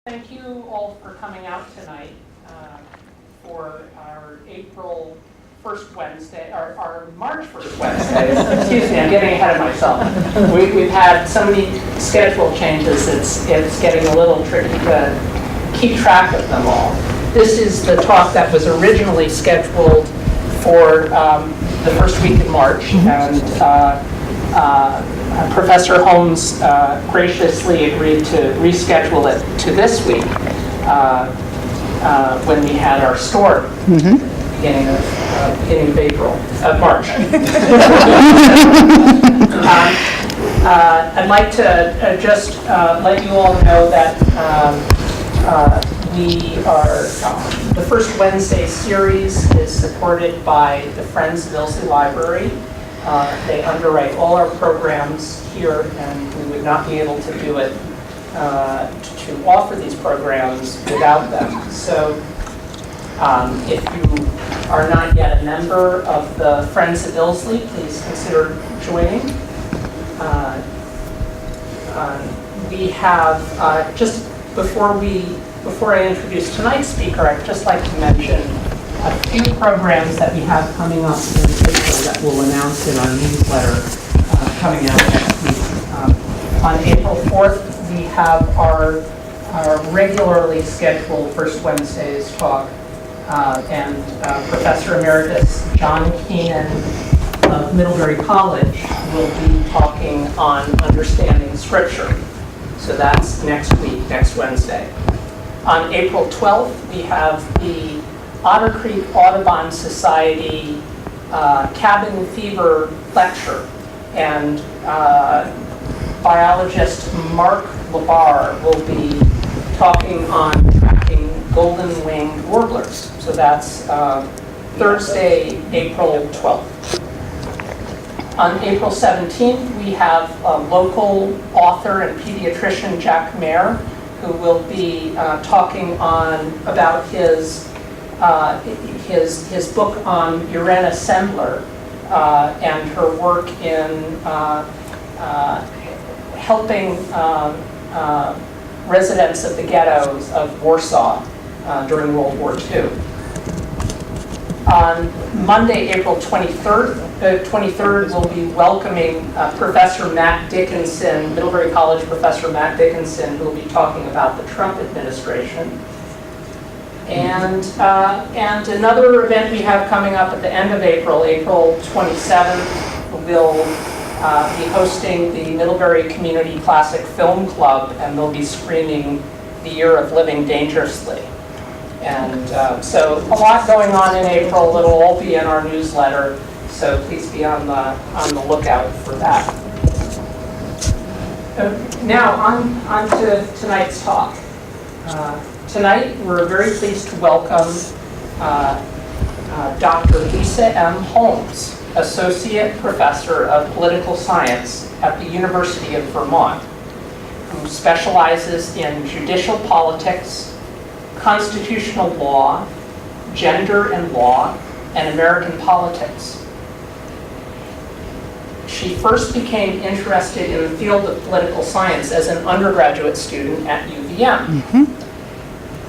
Thank you all for coming out tonight for our April 1st Wednesday, our March 1st Wednesday. Excuse me, I'm getting ahead of myself. We've had so many schedule changes, it's getting a little tricky to keep track of them all. This is the talk that was originally scheduled for the first week in March, and Professor Holmes graciously agreed to reschedule it to this week when we had our storm beginning of April, March. I'd like to just let you all know that we are, the first Wednesday series is supported by the Friends of Ilse Library. They underwrite all our programs here, and we would not be able to do it, to offer these programs without them. So if you are not yet a member of the Friends of Ilsley, please consider joining. We have, just before I introduce tonight's speaker, I'd just like to mention a few programs that we have coming up in April that we'll announce in our newsletter coming out next week. On April 4th, we have our regularly scheduled First Wednesdays talk, and Professor Emeritus John Keenan of Middlebury College will be talking on understanding Scripture. So that's next week, next Wednesday. On April 12th, we have the Otter Creek Audubon Society Cabin Fever Lecture, and biologist Mark Labar will be talking on tracking golden-winged warblers. So that's Thursday, April 12th. On April 17th, we have local author and pediatrician Jack Mayer, who will be talking about his book on Irena Sendler and her work in helping residents of the ghettos of Warsaw during World War II. On Monday, April 23rd, we'll be welcoming Professor Matt Dickinson, Middlebury College Professor Matt Dickinson, who will be talking about the Trump administration. And another event we have coming up at the end of April, April 27th, we'll be hosting the Middlebury Community Classic Film Club, and they'll be screening The Year of Living Dangerously. And so a lot going on in April. It'll all be in our newsletter, so please be on the lookout for that. Now on to tonight's talk. Tonight, we're very pleased to welcome Dr. Lisa M. Holmes, Associate Professor of Political Science at the University of Vermont, who specializes in judicial politics, constitutional law, gender and law, and American politics. She first became interested in the field of political science as an undergraduate student at UVM.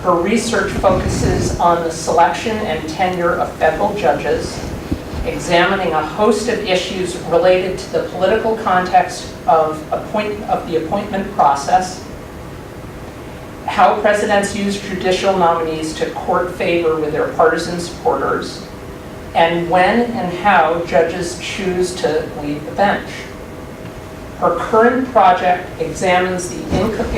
Her research focuses on the selection and tenure of federal judges, examining a host of issues related to the political context of the appointment process, how presidents use judicial nominees to court favor with their partisan supporters, and when and how judges choose to leave the bench. Her current project examines the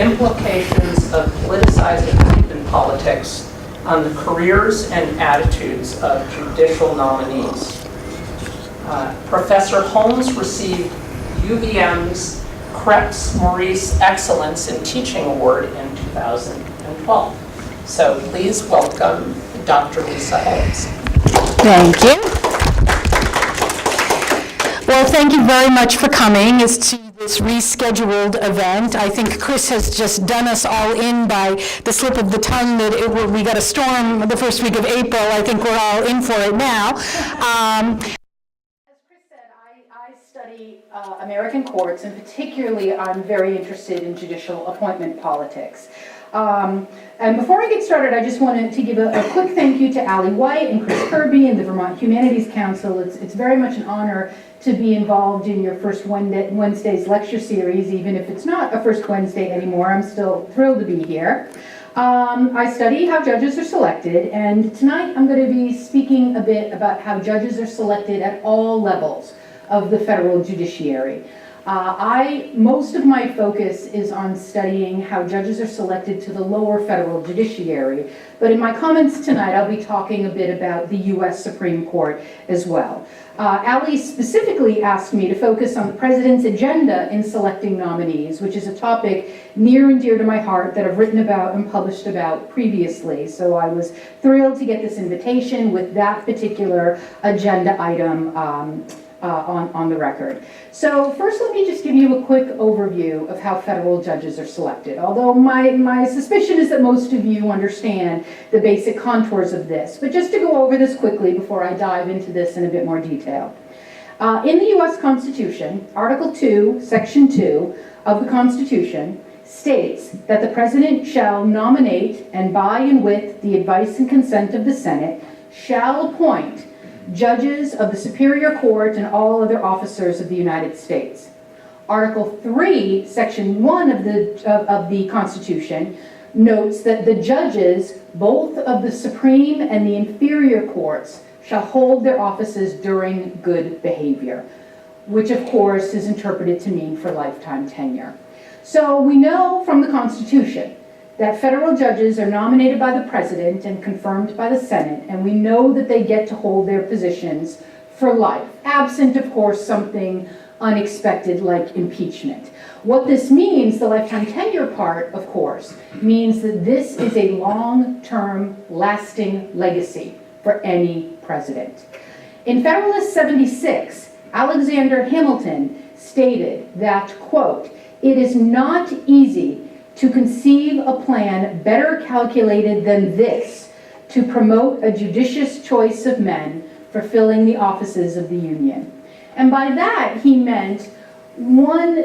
implications of politicized appointment politics on the careers and attitudes of judicial nominees. Professor Holmes received UVM's Krebs Maurice Excellence in Teaching Award in 2012. So please welcome Dr. Lisa Holmes. Thank you. Well, thank you very much for coming to this rescheduled event. I think Chris has just done us all in by the slip of the tongue that we got a storm the first week of April. I think we're all in for it now. As Chris said, I study American courts, and particularly I'm very interested in judicial appointment politics. And before I get started, I just wanted to give a quick thank you to Allie White and Chris Kirby and the Vermont Humanities Council. It's very much an honor to be involved in your first Wednesday's lecture series, even if it's not a first Wednesday anymore. I'm still thrilled to be here. I study how judges are selected, and tonight I'm going to be speaking a bit about how judges are selected at all levels of the federal judiciary. Most of my focus is on studying how judges are selected to the lower federal judiciary, but in my comments tonight I'll be talking a bit about the U.S. Supreme Court as well. Allie specifically asked me to focus on the President's agenda in selecting nominees, which is a topic near and dear to my heart that I've written about and published about previously. So I was thrilled to get this invitation with that particular agenda item on the record. So first, let me just give you a quick overview of how federal judges are selected, although my suspicion is that most of you understand the basic contours of this. But just to go over this quickly before I dive into this in a bit more detail. In the U.S. Constitution, Article 2, Section 2 of the Constitution states that the President shall nominate and by and with the advice and consent of the Senate shall appoint judges of the Superior Court and all other officers of the United States. Article 3, Section 1 of the Constitution notes that the judges, both of the Supreme and the inferior courts, shall hold their offices during good behavior, which of course is interpreted to mean for lifetime tenure. So we know from the Constitution that federal judges are nominated by the President and confirmed by the Senate, and we know that they get to hold their positions for life, absent, of course, something unexpected like impeachment. What this means, the lifetime tenure part, of course, means that this is a long-term, lasting legacy for any president. In Federalist 76, Alexander Hamilton stated that, quote, "It is not easy to conceive a plan better calculated than this to promote a judicious choice of men for filling the offices of the Union." And by that he meant one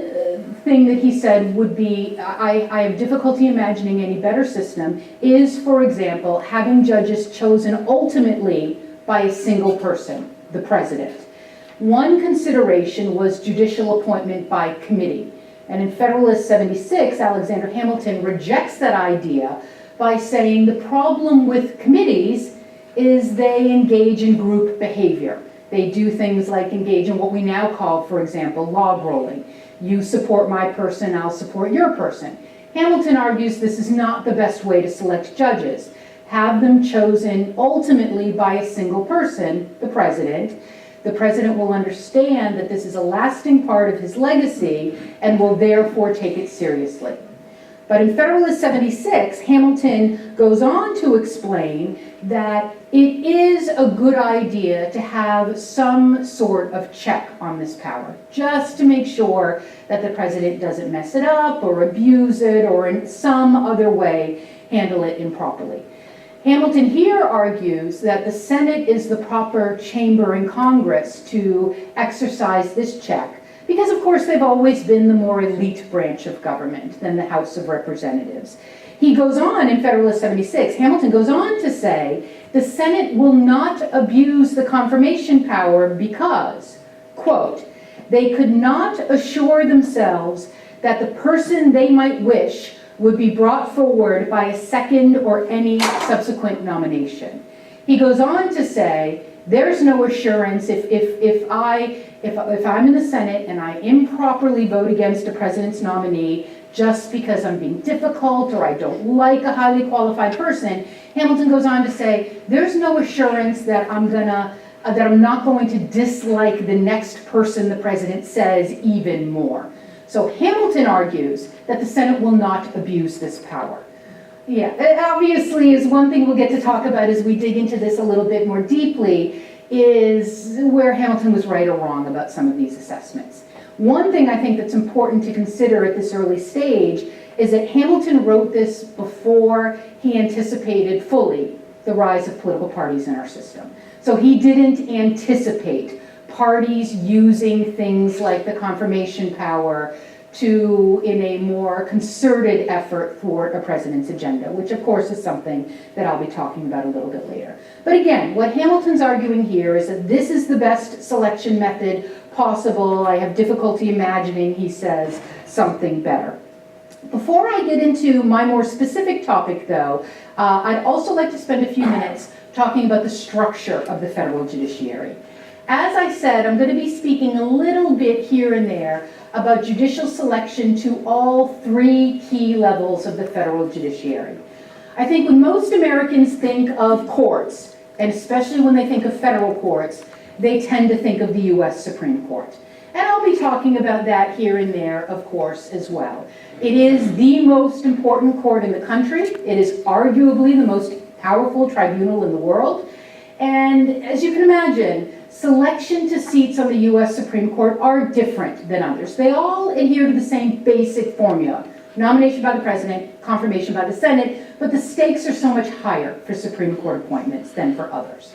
thing that he said would be, I have difficulty imagining any better system, is, for example, having judges chosen ultimately by a single person, the President. One consideration was judicial appointment by committee. And in Federalist 76, Alexander Hamilton rejects that idea by saying the problem with committees is they engage in group behavior. They do things like engage in what we now call, for example, log rolling. You support my person, I'll support your person. Hamilton argues this is not the best way to select judges. Have them chosen ultimately by a single person, the President. The President will understand that this is a lasting part of his legacy and will therefore take it seriously. But in Federalist 76, Hamilton goes on to explain that it is a good idea to have some sort of check on this power, just to make sure that the President doesn't mess it up or abuse it or in some other way handle it improperly. Hamilton here argues that the Senate is the proper chamber in Congress to exercise this check, because of course they've always been the more elite branch of government than the House of Representatives. He goes on in Federalist 76, Hamilton goes on to say, the Senate will not abuse the confirmation power because, quote, "they could not assure themselves that the person they might wish would be brought forward by a second or any subsequent nomination." He goes on to say, there's no assurance if I'm in the Senate and I improperly vote against a president's nominee just because I'm being difficult or I don't like a highly qualified person. Hamilton goes on to say, there's no assurance that I'm not going to dislike the next person the president says even more. So Hamilton argues that the Senate will not abuse this power. Yeah, it obviously is one thing we'll get to talk about as we dig into this a little bit more deeply, is where Hamilton was right or wrong about some of these assessments. One thing I think that's important to consider at this early stage is that Hamilton wrote this before he anticipated fully the rise of political parties in our system. So he didn't anticipate parties using things like the confirmation power in a more concerted effort for a president's agenda, which of course is something that I'll be talking about a little bit later. But again, what Hamilton's arguing here is that this is the best selection method possible. I have difficulty imagining, he says, something better. Before I get into my more specific topic, though, I'd also like to spend a few minutes talking about the structure of the federal judiciary. As I said, I'm going to be speaking a little bit here and there about judicial selection to all three key levels of the federal judiciary. I think when most Americans think of courts, and especially when they think of federal courts, they tend to think of the U.S. Supreme Court. And I'll be talking about that here and there, of course, as well. It is the most important court in the country. It is arguably the most powerful tribunal in the world. And as you can imagine, selection to seats on the U.S. Supreme Court are different than others. They all adhere to the same basic formula: nomination by the president, confirmation by the Senate, but the stakes are so much higher for Supreme Court appointments than for others.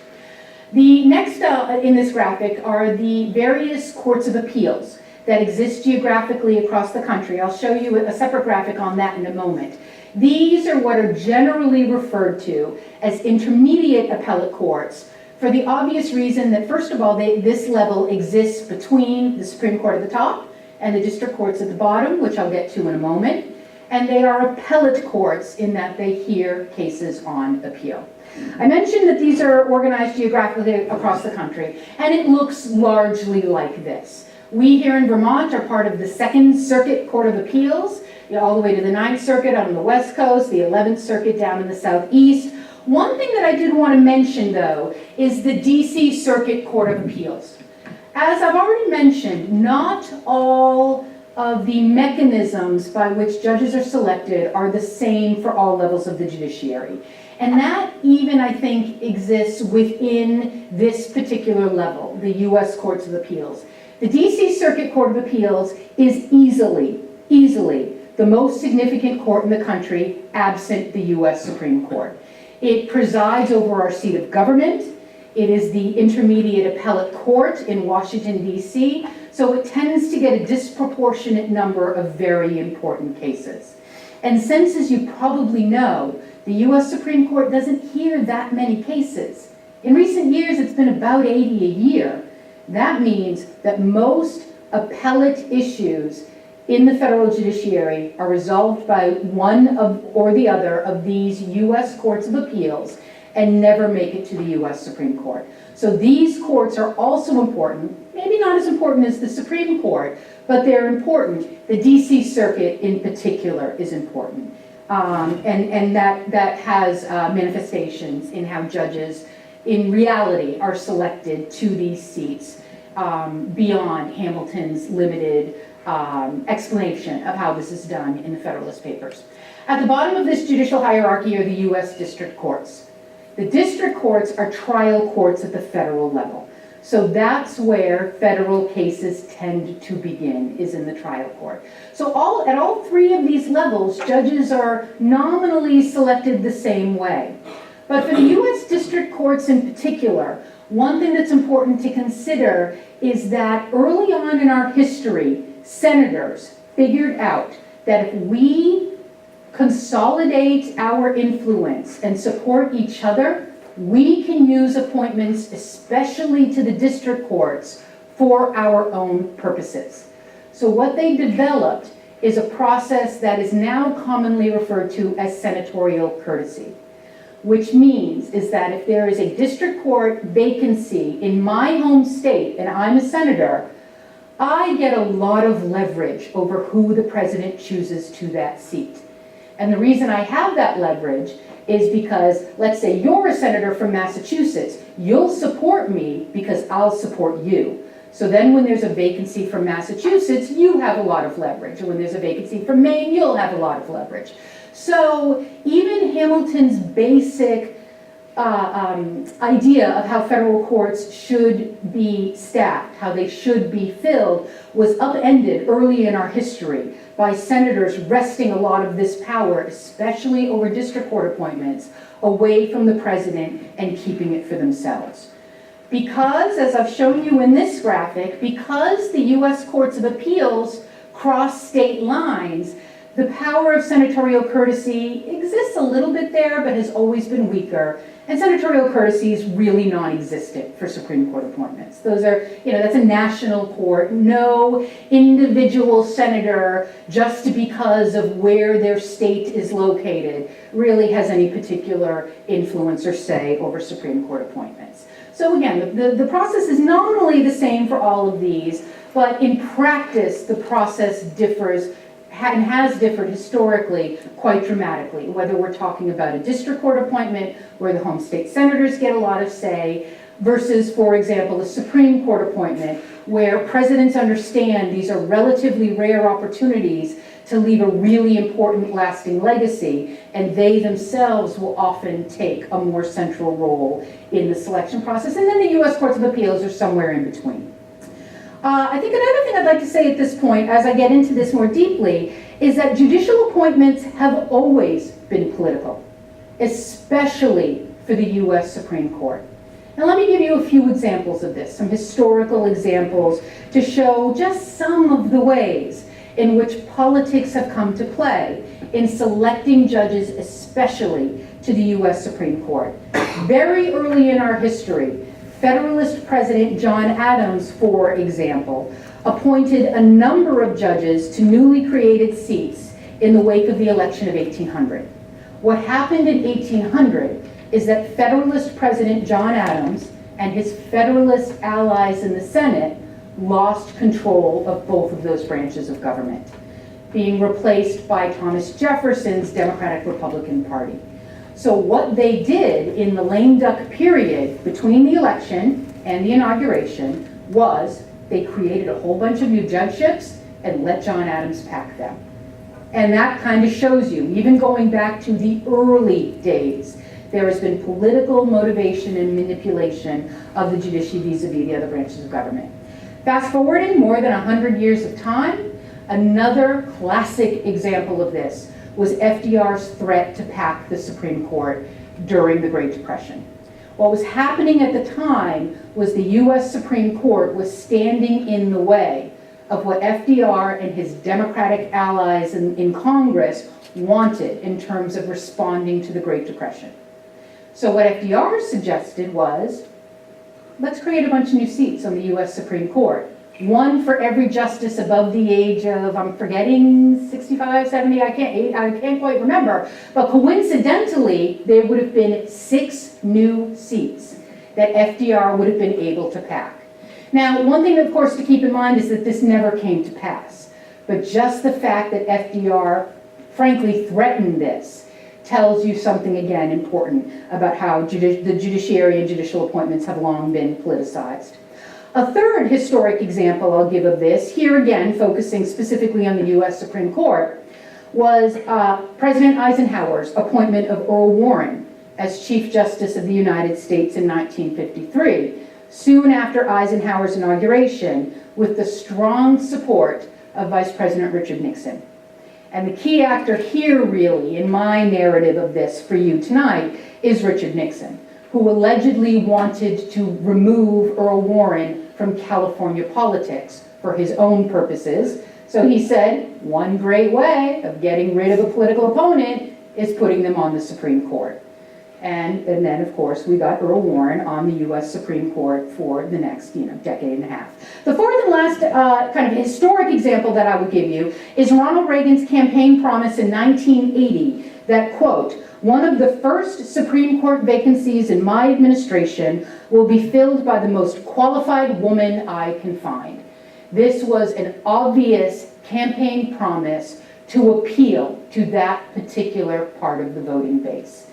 The next in this graphic are the various courts of appeals that exist geographically across the country. I'll show you a separate graphic on that in a moment. These are what are generally referred to as intermediate appellate courts, for the obvious reason that, first of all, this level exists between the Supreme Court at the top and the district courts at the bottom, which I'll get to in a moment. And they are appellate courts in that they hear cases on appeal. I mentioned that these are organized geographically across the country, and it looks largely like this. We here in Vermont are part of the Second Circuit Court of Appeals, all the way to the Ninth Circuit on the West Coast, the 11th Circuit down in the Southeast. One thing that I did want to mention, though, is the DC Circuit Court of Appeals. As I've already mentioned, not all of the mechanisms by which judges are selected are the same for all levels of the judiciary. And that even, I think, exists within this particular level, the U.S. Courts of Appeals. The DC Circuit Court of Appeals is easily the most significant court in the country, absent the U.S. Supreme Court. It presides over our seat of government. It is the intermediate appellate court in Washington, D.C., so it tends to get a disproportionate number of very important cases. And since, as you probably know, the U.S. Supreme Court doesn't hear that many cases. In recent years, it's been about 80 a year. That means that most appellate issues in the federal judiciary are resolved by one or the other of these U.S. courts of appeals and never make it to the U.S. Supreme Court. So these courts are also important, maybe not as important as the Supreme Court, but they're important. The D.C. Circuit in particular is important. And that has manifestations in how judges in reality are selected to these seats beyond Hamilton's limited explanation of how this is done in the Federalist Papers. At the bottom of this judicial hierarchy are the U.S. district courts. The district courts are trial courts at the federal level. So that's where federal cases tend to begin, is in the trial court. So at all three of these levels, judges are nominally selected the same way. But for the U.S. district courts in particular, one thing that's important to consider is that early on in our history, senators figured out that if we consolidate our influence and support each other, we can use appointments, especially to the district courts, for our own purposes. So what they developed is a process that is now commonly referred to as senatorial courtesy, which means is that if there is a district court vacancy in my home state and I'm a senator, I get a lot of leverage over who the president chooses to that seat. And the reason I have that leverage is because, let's say you're a senator from Massachusetts, you'll support me because I'll support you. So then when there's a vacancy from Massachusetts, you have a lot of leverage. And when there's a vacancy from Maine, you'll have a lot of leverage. So even Hamilton's basic idea of how federal courts should be staffed, how they should be filled, was upended early in our history by senators wresting a lot of this power, especially over district court appointments, away from the president and keeping it for themselves. Because, as I've shown you in this graphic, because the U.S. Courts of Appeals cross state lines, the power of senatorial courtesy exists a little bit there, but has always been weaker. And senatorial courtesy is really non-existent for Supreme Court appointments. Those are, that's a national court. No individual senator, just because of where their state is located, really has any particular influence or say over Supreme Court appointments. So again, the process is nominally the same for all of these, but in practice, the process differs and has differed historically quite dramatically, whether we're talking about a district court appointment where the home state senators get a lot of say versus, for example, a Supreme Court appointment where presidents understand these are relatively rare opportunities to leave a really important lasting legacy, and they themselves will often take a more central role in the selection process. And then the U.S. Courts of Appeals are somewhere in between. I think another thing I'd like to say at this point, as I get into this more deeply, is that judicial appointments have always been political, especially for the U.S. Supreme Court. Now let me give you a few examples of this, some historical examples to show just some of the ways in which politics have come to play in selecting judges, especially to the U.S. Supreme Court. Very early in our history, Federalist President John Adams, for example, appointed a number of judges to newly created seats in the wake of the election of 1800. What happened in 1800 is that Federalist President John Adams and his Federalist allies in the Senate lost control of both of those branches of government, being replaced by Thomas Jefferson's Democratic-Republican Party. So what they did in the lame duck period between the election and the inauguration was they created a whole bunch of new judgeships and let John Adams pack them. And that kind of shows you, even going back to the early days, there has been political motivation and manipulation of the judiciary vis-a-vis the other branches of government. Fast forwarding more than 100 years of time, another classic example of this was FDR's threat to pack the Supreme Court during the Great Depression. What was happening at the time was the U.S. Supreme Court was standing in the way of what FDR and his Democratic allies in Congress wanted in terms of responding to the Great Depression. So what FDR suggested was, let's create a bunch of new seats on the U.S. Supreme Court. One for every justice above the age of, I'm forgetting, 65, 70, I can't quite remember. But coincidentally, there would have been 6 new seats that FDR would have been able to pack. Now, one thing, of course, to keep in mind is that this never came to pass. But just the fact that FDR, frankly, threatened this tells you something, again, important about how the judiciary and judicial appointments have long been politicized. A third historic example I'll give of this, here again focusing specifically on the U.S. Supreme Court, was President Eisenhower's appointment of Earl Warren as Chief Justice of the United States in 1953, soon after Eisenhower's inauguration, with the strong support of Vice President Richard Nixon. And the key actor here, really, in my narrative of this for you tonight, is Richard Nixon, who allegedly wanted to remove Earl Warren from California politics for his own purposes. So he said, one great way of getting rid of a political opponent is putting them on the Supreme Court. And then, of course, we got Earl Warren on the U.S. Supreme Court for the next, decade and a half. The fourth and last kind of historic example that I would give you is Ronald Reagan's campaign promise in 1980 that, quote, one of the first Supreme Court vacancies in my administration will be filled by the most qualified woman I can find. This was an obvious campaign promise to appeal to that particular part of the voting base.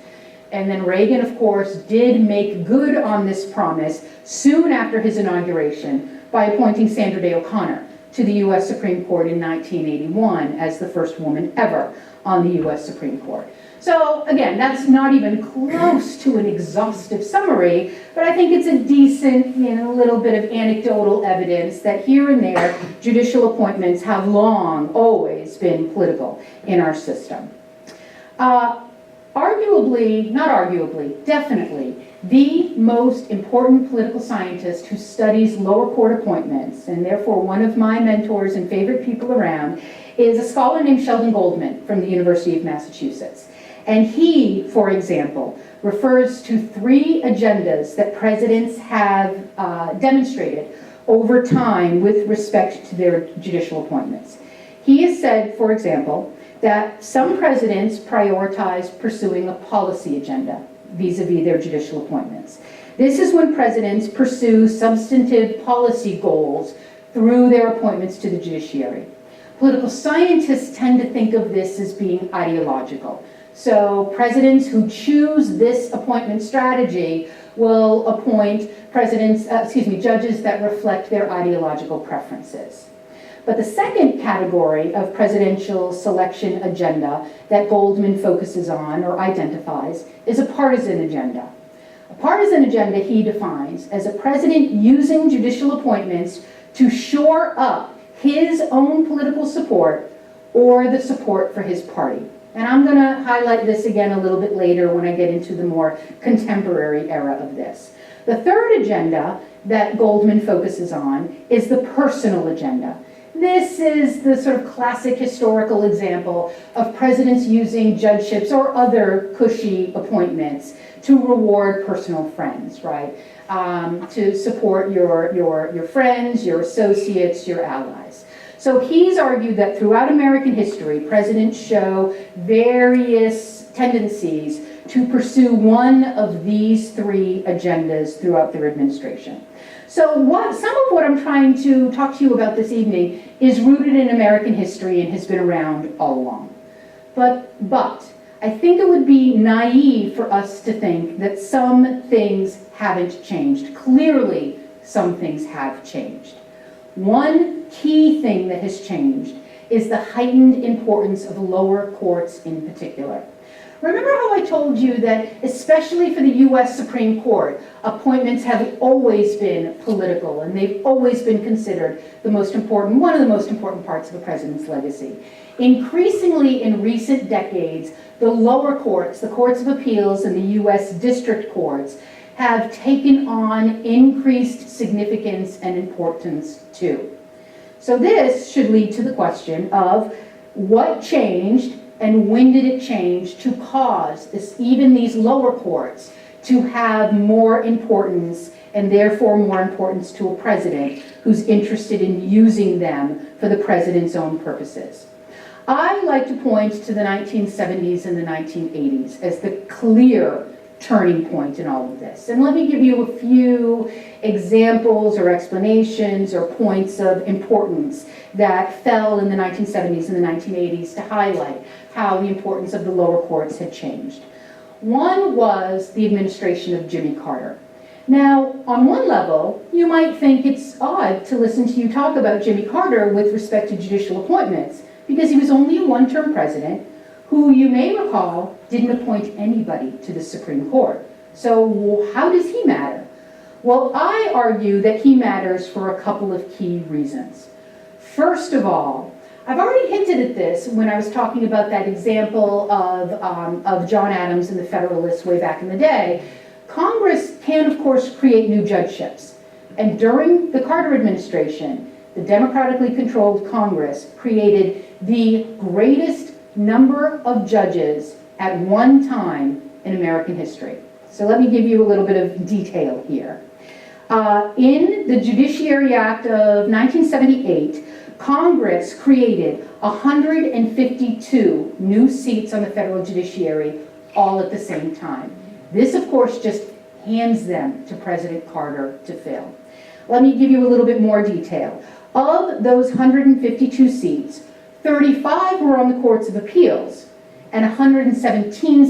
And then Reagan, of course, did make good on this promise soon after his inauguration by appointing Sandra Day O'Connor to the U.S. Supreme Court in 1981 as the first woman ever on the U.S. Supreme Court. So again, that's not even close to an exhaustive summary, but I think it's a decent, little bit of anecdotal evidence that here and there, judicial appointments have long, always been political in our system. arguably, not arguably, definitely, the most important political scientist who studies lower court appointments, and therefore one of my mentors and favorite people around, is a scholar named Sheldon Goldman from the University of Massachusetts. And he, for example, refers to 3 agendas that presidents have demonstrated over time with respect to their judicial appointments. He has said, for example, that some presidents prioritize pursuing a policy agenda vis-a-vis their judicial appointments. This is when presidents pursue substantive policy goals through their appointments to the judiciary. Political scientists tend to think of this as being ideological. So presidents who choose this appointment strategy will appoint judges that reflect their ideological preferences. But the second category of presidential selection agenda that Goldman focuses on or identifies is a partisan agenda. A partisan agenda he defines as a president using judicial appointments to shore up his own political support or the support for his party. And I'm going to highlight this again a little bit later when I get into the more contemporary era of this. The third agenda that Goldman focuses on is the personal agenda. This is the sort of classic historical example of presidents using judgeships or other cushy appointments to reward personal friends, right? To support your friends, your associates, your allies. So he's argued that throughout American history, presidents show various tendencies to pursue one of these 3 agendas throughout their administration. So some of what I'm trying to talk to you about this evening is rooted in American history and has been around all along. But I think it would be naive for us to think that some things haven't changed. Clearly, some things have changed. One key thing that has changed is the heightened importance of lower courts in particular. Remember how I told you that, especially for the U.S. Supreme Court, appointments have always been political and they've always been considered one of the most important parts of a president's legacy. Increasingly in recent decades, the lower courts, the courts of appeals and the U.S. district courts, have taken on increased significance and importance too. So this should lead to the question of what changed and when did it change to cause even these lower courts to have more importance and therefore more importance to a president who's interested in using them for the president's own purposes. I like to point to the 1970s and the 1980s as the clear turning point in all of this. And let me give you a few examples or explanations or points of importance that fell in the 1970s and the 1980s to highlight how the importance of the lower courts had changed. One was the administration of Jimmy Carter. Now, on one level, you might think it's odd to listen to you talk about Jimmy Carter with respect to judicial appointments, because he was only a one-term president who, you may recall, didn't appoint anybody to the Supreme Court. So how does he matter? Well, I argue that he matters for a couple of key reasons. First of all, I've already hinted at this when I was talking about that example of John Adams and the Federalists way back in the day. Congress can, of course, create new judgeships. And during the Carter administration, the democratically controlled Congress created the greatest number of judges at one time in American history. So let me give you a little bit of detail here. In the Judiciary Act of 1978, Congress created 152 new seats on the federal judiciary all at the same time. This, of course, just hands them to President Carter to fill. Let me give you a little bit more detail. Of those 152 seats, 35 were on the courts of appeals, and 117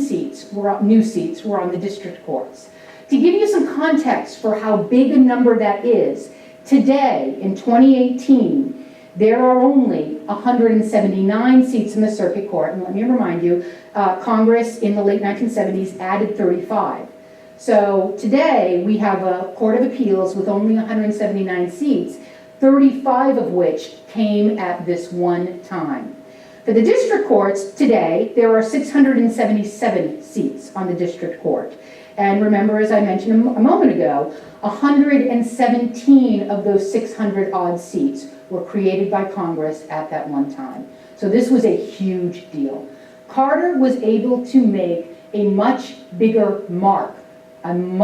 new seats were on the district courts. To give you some context for how big a number that is, today, in 2018, there are only 179 seats in the circuit court, and let me remind you, Congress in the late 1970s added 35. So today, we have a Court of Appeals with only 179 seats, 35 of which came at this one time. For the district courts, today, there are 677 seats on the district court. And remember, as I mentioned a moment ago, 117 of those 600-odd seats were created by Congress at that one time. So this was a huge deal. Carter was able to make a much bigger mark on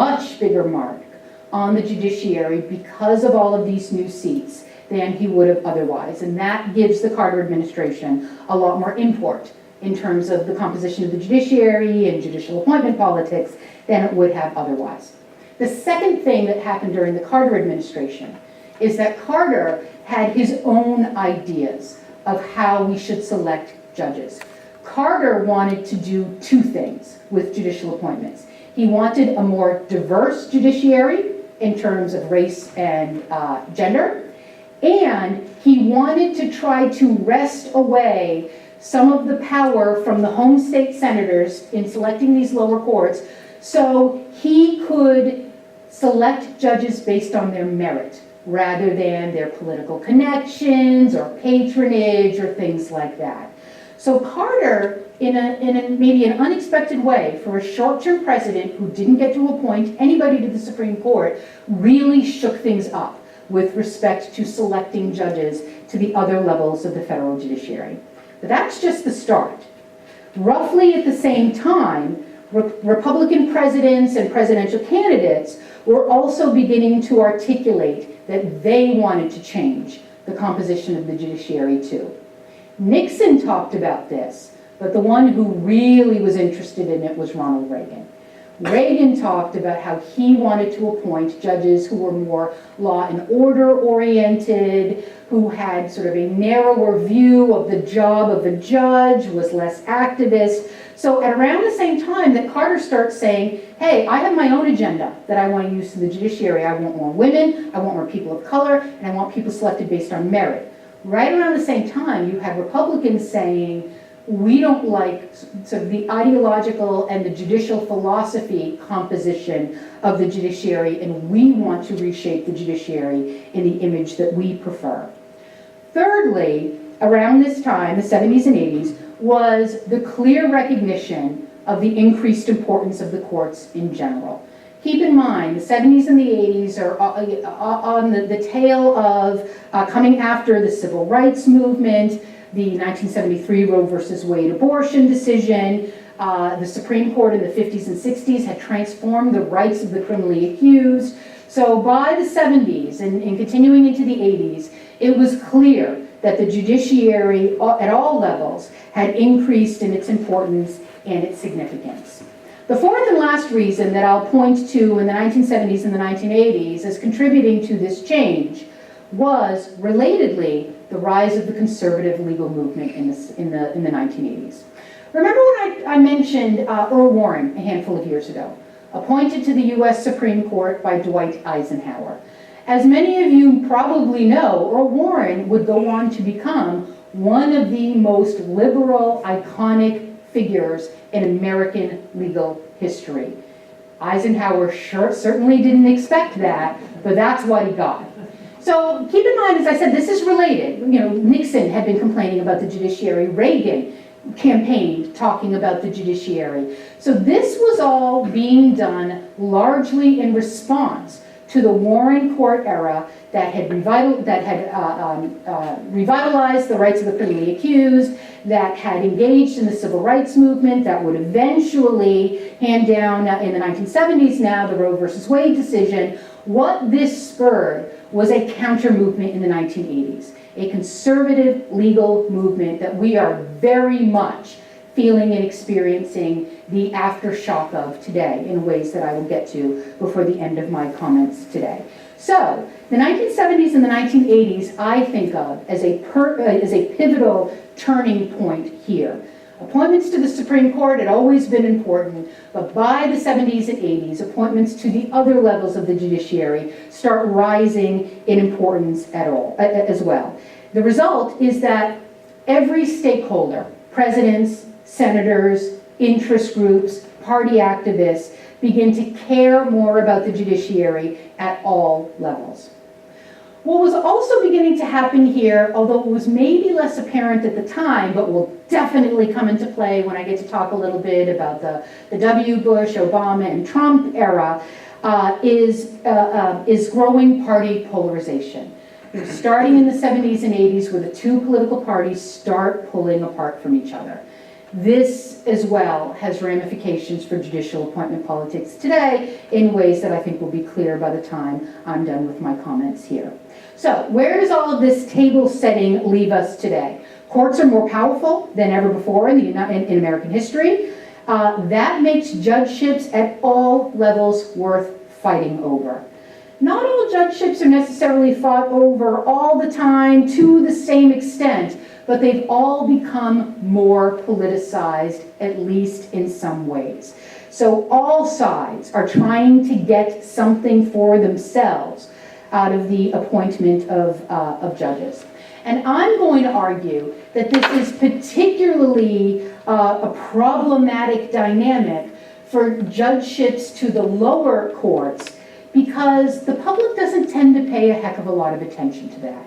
the judiciary because of all of these new seats than he would have otherwise. And that gives the Carter administration a lot more import in terms of the composition of the judiciary and judicial appointment politics than it would have otherwise. The second thing that happened during the Carter administration is that Carter had his own ideas of how we should select judges. Carter wanted to do two things with judicial appointments. He wanted a more diverse judiciary in terms of race and gender, and he wanted to try to wrest away some of the power from the home state senators in selecting these lower courts so he could select judges based on their merit rather than their political connections or patronage or things like that. So Carter, in a maybe an unexpected way, for a short-term president who didn't get to appoint anybody to the Supreme Court, really shook things up with respect to selecting judges to the other levels of the federal judiciary. But that's just the start. Roughly at the same time, Republican presidents and presidential candidates were also beginning to articulate that they wanted to change the composition of the judiciary too. Nixon talked about this, but the one who really was interested in it was Ronald Reagan. Reagan talked about how he wanted to appoint judges who were more law and order oriented, who had sort of a narrower view of the job of a judge, was less activist. So at around the same time that Carter starts saying, hey, I have my own agenda that I want to use to the judiciary. I want more women, I want more people of color, and I want people selected based on merit. Right around the same time, you had Republicans saying, we don't like sort of the ideological and the judicial philosophy composition of the judiciary, and we want to reshape the judiciary in the image that we prefer. Thirdly, around this time, the 70s and 80s, was the clear recognition of the increased importance of the courts in general. Keep in mind, the 70s and the 80s are on the tail of coming after the civil rights movement, the 1973 Roe versus Wade abortion decision. The Supreme Court in the 50s and 60s had transformed the rights of the criminally accused. So by the 70s and continuing into the 80s, it was clear that the judiciary at all levels had increased in its importance and its significance. The fourth and last reason that I'll point to in the 1970s and the 1980s as contributing to this change was, relatedly, the rise of the conservative legal movement in the 1980s. Remember when I mentioned Earl Warren a handful of years ago, appointed to the U.S. Supreme Court by Dwight Eisenhower. As many of you probably know, Earl Warren would go on to become one of the most liberal, iconic figures in American legal history. Eisenhower certainly didn't expect that, but that's what he got. So keep in mind, as I said, this is related. You know, Nixon had been complaining about the judiciary. Reagan campaigned talking about the judiciary. So this was all being done largely in response to the Warren Court era that had revitalized the rights of the criminally accused, that had engaged in the civil rights movement, that would eventually hand down in the 1970s now the Roe versus Wade decision. What this spurred was a counter movement in the 1980s, a conservative legal movement that we are very much feeling and experiencing the aftershock of today in ways that I will get to before the end of my comments today. So, the 1970s and the 1980s I think of as a pivotal turning point here. Appointments to the Supreme Court had always been important, but by the 70s and 80s, appointments to the other levels of the judiciary start rising in importance as well. The result is that every stakeholder, presidents, senators, interest groups, party activists, begin to care more about the judiciary at all levels. What was also beginning to happen here, although it was maybe less apparent at the time, but will definitely come into play when I get to talk a little bit about the W. Bush, Obama, and Trump era, is growing party polarization. Starting in the 70s and 80s, where the two political parties start pulling apart from each other. This, as well, has ramifications for judicial appointment politics today in ways that I think will be clear by the time I'm done with my comments here. So, where does all of this table setting leave us today? Courts are more powerful than ever before in American history. That makes judgeships at all levels worth fighting over. Not all judgeships are necessarily fought over all the time to the same extent, but they've all become more politicized, at least in some ways. So all sides are trying to get something for themselves out of the appointment of judges. And I'm going to argue that this is particularly a problematic dynamic for judgeships to the lower courts, because the public doesn't tend to pay a heck of a lot of attention to that.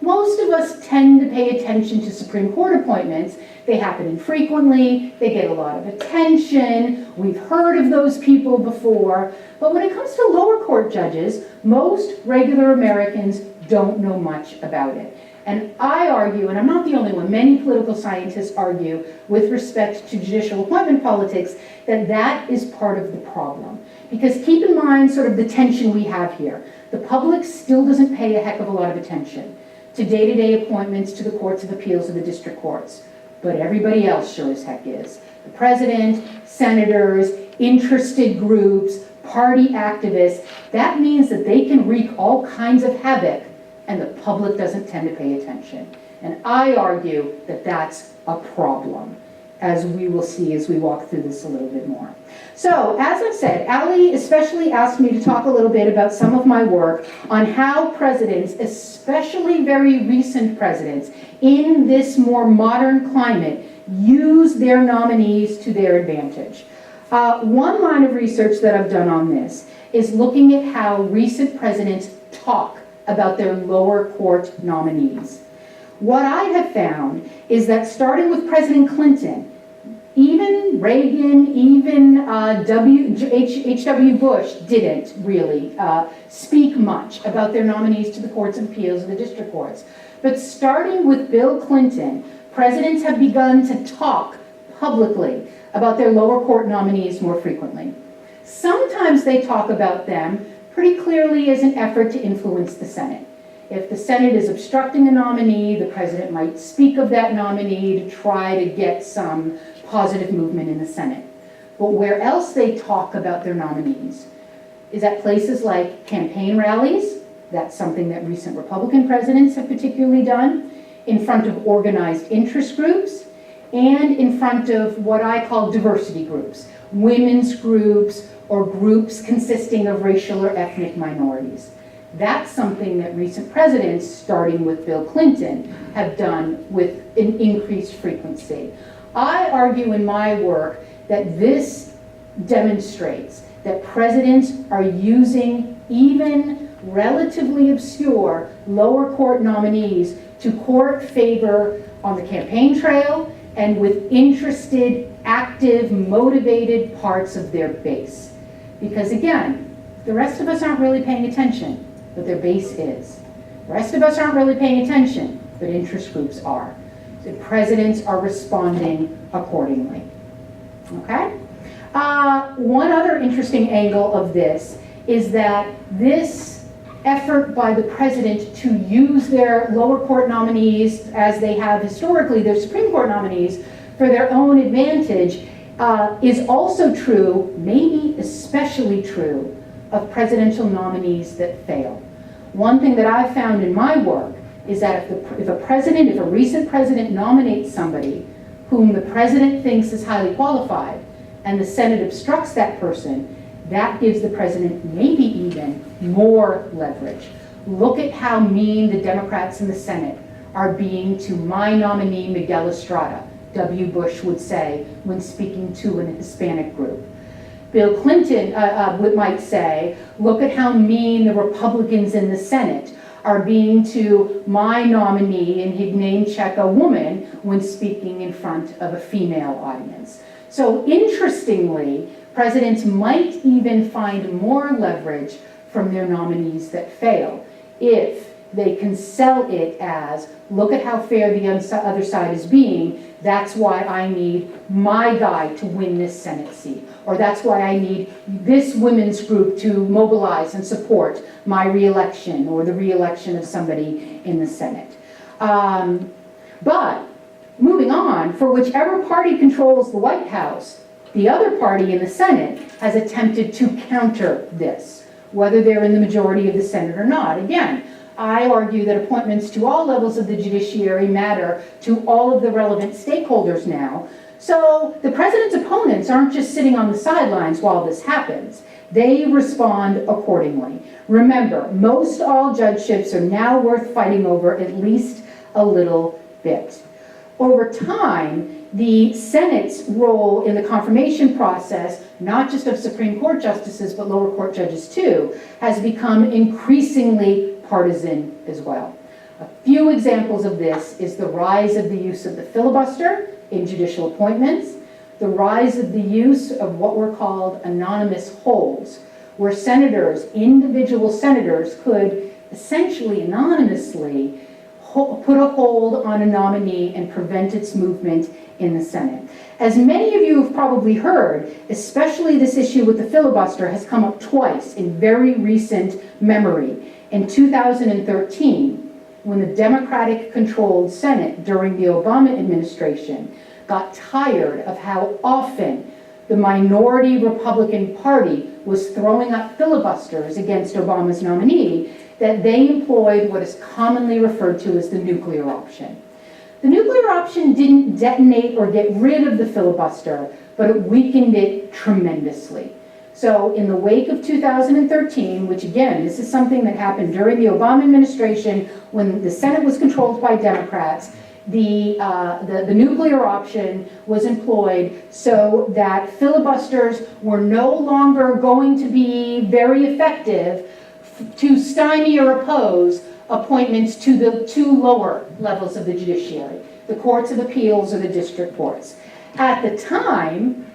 Most of us tend to pay attention to Supreme Court appointments. They happen infrequently, they get a lot of attention, we've heard of those people before, but when it comes to lower court judges, most regular Americans don't know much about it. And I argue, and I'm not the only one, many political scientists argue with respect to judicial appointment politics that that is part of the problem. Because keep in mind sort of the tension we have here. The public still doesn't pay a heck of a lot of attention to day-to-day appointments to the courts of appeals or the district courts. But everybody else sure as heck is. The president, senators, interested groups, party activists. That means that they can wreak all kinds of havoc and the public doesn't tend to pay attention. And I argue that that's a problem, as we will see as we walk through this a little bit more. So, as I said, Ali especially asked me to talk a little bit about some of my work on how presidents, especially very recent presidents, in this more modern climate, use their nominees to their advantage. One line of research that I've done on this is looking at how recent presidents talk about their lower court nominees. What I have found is that starting with President Clinton, even Reagan, even H.W. Bush didn't really speak much about their nominees to the courts of appeals or the district courts. But starting with Bill Clinton, presidents have begun to talk publicly about their lower court nominees more frequently. Sometimes they talk about them pretty clearly as an effort to influence the Senate. If the Senate is obstructing a nominee, the president might speak of that nominee to try to get some positive movement in the Senate. But where else they talk about their nominees is at places like campaign rallies. That's something that recent Republican presidents have particularly done, in front of organized interest groups, and in front of what I call diversity groups, women's groups, or groups consisting of racial or ethnic minorities. That's something that recent presidents, starting with Bill Clinton, have done with an increased frequency. I argue in my work that this demonstrates that presidents are using even relatively obscure lower court nominees to court favor on the campaign trail and with interested, active, motivated parts of their base. Because again, the rest of us aren't really paying attention, but their base is. The rest of us aren't really paying attention, but interest groups are. So presidents are responding accordingly. Okay? One other interesting angle of this is that this effort by the president to use their lower court nominees, as they have historically, their Supreme Court nominees, for their own advantage, is also true, maybe especially true, of presidential nominees that fail. One thing that I've found in my work is that if a recent president nominates somebody whom the president thinks is highly qualified, and the Senate obstructs that person, that gives the president maybe even more leverage. Look at how mean the Democrats in the Senate are being to my nominee, Miguel Estrada, W. Bush would say when speaking to an Hispanic group. Bill Clinton might say, look at how mean the Republicans in the Senate are being to my nominee, and he'd name check a woman when speaking in front of a female audience. So interestingly, presidents might even find more leverage from their nominees that fail if they can sell it as, look at how fair the other side is being, that's why I need my guy to win this Senate seat, or that's why I need this women's group to mobilize and support my reelection or the reelection of somebody in the Senate. But moving on, for whichever party controls the White House, the other party in the Senate has attempted to counter this, whether they're in the majority of the Senate or not. Again, I argue that appointments to all levels of the judiciary matter to all of the relevant stakeholders now. So the president's opponents aren't just sitting on the sidelines while this happens. They respond accordingly. Remember, most all judgeships are now worth fighting over at least a little bit. Over time, the Senate's role in the confirmation process, not just of Supreme Court justices, but lower court judges too, has become increasingly partisan as well. A few examples of this is the rise of the use of the filibuster in judicial appointments, the rise of the use of what were called anonymous holds, where senators, individual senators, could essentially anonymously put a hold on a nominee and prevent its movement in the Senate. As many of you have probably heard, especially this issue with the filibuster has come up twice in very recent memory. In 2013, when the Democratic-controlled Senate during the Obama administration got tired of how often the minority Republican Party was throwing up filibusters against Obama's nominee, that they employed what is commonly referred to as the nuclear option. The nuclear option didn't detonate or get rid of the filibuster, but it weakened it tremendously. So in the wake of 2013, which again, this is something that happened during the Obama administration when the Senate was controlled by Democrats, the nuclear option was employed so that filibusters were no longer going to be very effective to stymie or oppose appointments to the two lower levels of the judiciary, the courts of appeals or the district courts. At the time,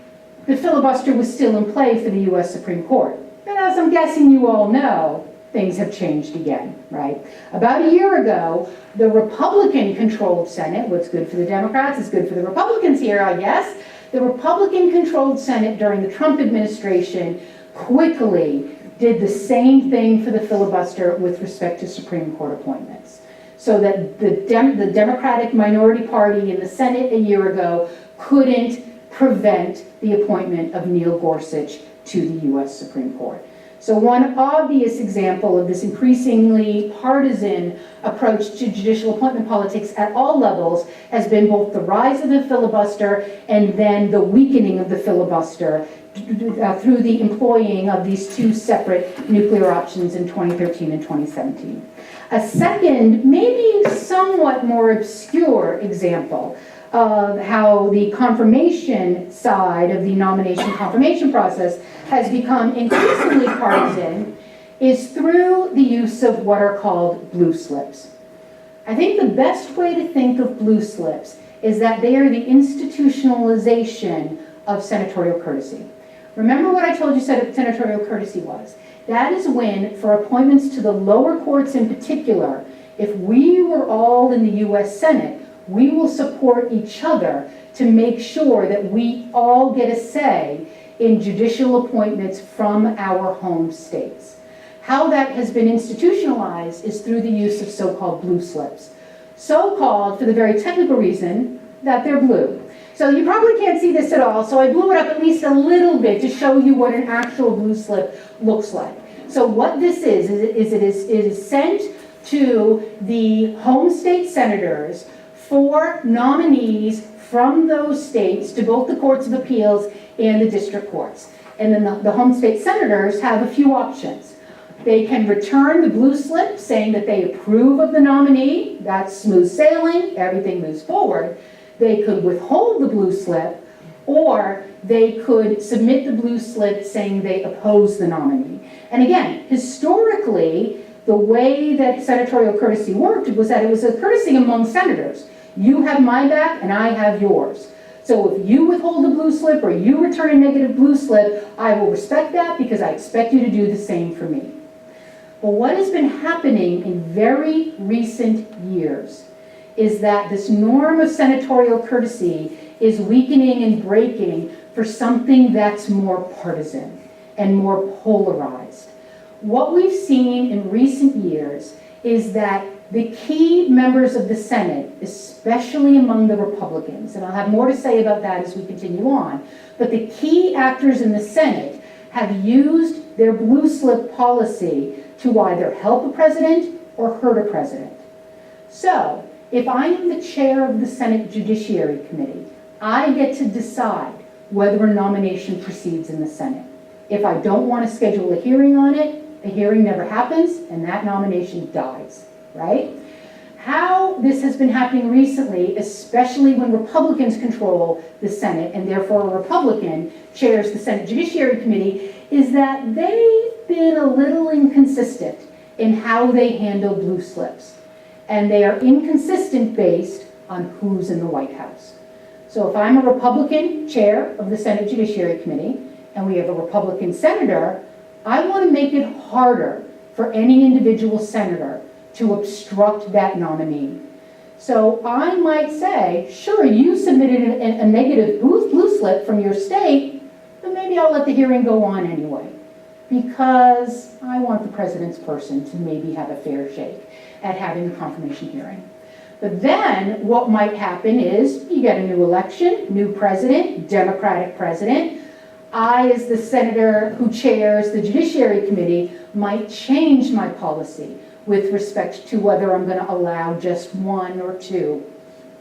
the filibuster was still in play for the U.S. Supreme Court. But as I'm guessing you all know, things have changed again, right? About a year ago, the Republican-controlled Senate, what's good for the Democrats is good for the Republicans here, I guess. The Republican-controlled Senate during the Trump administration quickly did the same thing for the filibuster with respect to Supreme Court appointments. So that the Democratic minority party in the Senate a year ago couldn't prevent the appointment of Neil Gorsuch to the U.S. Supreme Court. So one obvious example of this increasingly partisan approach to judicial appointment politics at all levels has been both the rise of the filibuster and then the weakening of the filibuster through the employing of these two separate nuclear options in 2013 and 2017. A second, maybe somewhat more obscure example of how the confirmation side of the nomination confirmation process has become increasingly partisan is through the use of what are called blue slips. I think the best way to think of blue slips is that they are the institutionalization of senatorial courtesy. Remember what I told you senatorial courtesy was? That is when, for appointments to the lower courts in particular, if we were all in the U.S. Senate, we will support each other to make sure that we all get a say in judicial appointments from our home states. How that has been institutionalized is through the use of so-called blue slips. So-called for the very technical reason that they're blue. So you probably can't see this at all, so I blew it up at least a little bit to show you what an actual blue slip looks like. So what this is it is sent to the home state senators for nominees from those states to both the courts of appeals and the district courts. And then the home state senators have a few options. They can return the blue slip saying that they approve of the nominee, that's smooth sailing, everything moves forward. They could withhold the blue slip, or they could submit the blue slip saying they oppose the nominee. And again, historically, the way that senatorial courtesy worked was that it was a courtesy among senators. You have my back and I have yours. So if you withhold a blue slip or you return a negative blue slip, I will respect that because I expect you to do the same for me. But what has been happening in very recent years is that this norm of senatorial courtesy is weakening and breaking for something that's more partisan and more polarized. What we've seen in recent years is that the key members of the Senate, especially among the Republicans, and I'll have more to say about that as we continue on, but the key actors in the Senate have used their blue slip policy to either help a president or hurt a president. So, if I am the chair of the Senate Judiciary Committee, I get to decide whether a nomination proceeds in the Senate. If I don't want to schedule a hearing on it, a hearing never happens and that nomination dies, right? How this has been happening recently, especially when Republicans control the Senate and therefore a Republican chairs the Senate Judiciary Committee, is that they've been a little inconsistent in how they handle blue slips. And they are inconsistent based on who's in the White House. So if I'm a Republican chair of the Senate Judiciary Committee and we have a Republican senator, I want to make it harder for any individual senator to obstruct that nominee. So I might say, sure, you submitted a negative blue slip from your state, but maybe I'll let the hearing go on anyway, because I want the president's person to maybe have a fair shake at having a confirmation hearing. But then what might happen is you get a new election, new president, Democratic president. I, as the senator who chairs the Judiciary Committee, might change my policy with respect to whether I'm going to allow just one or two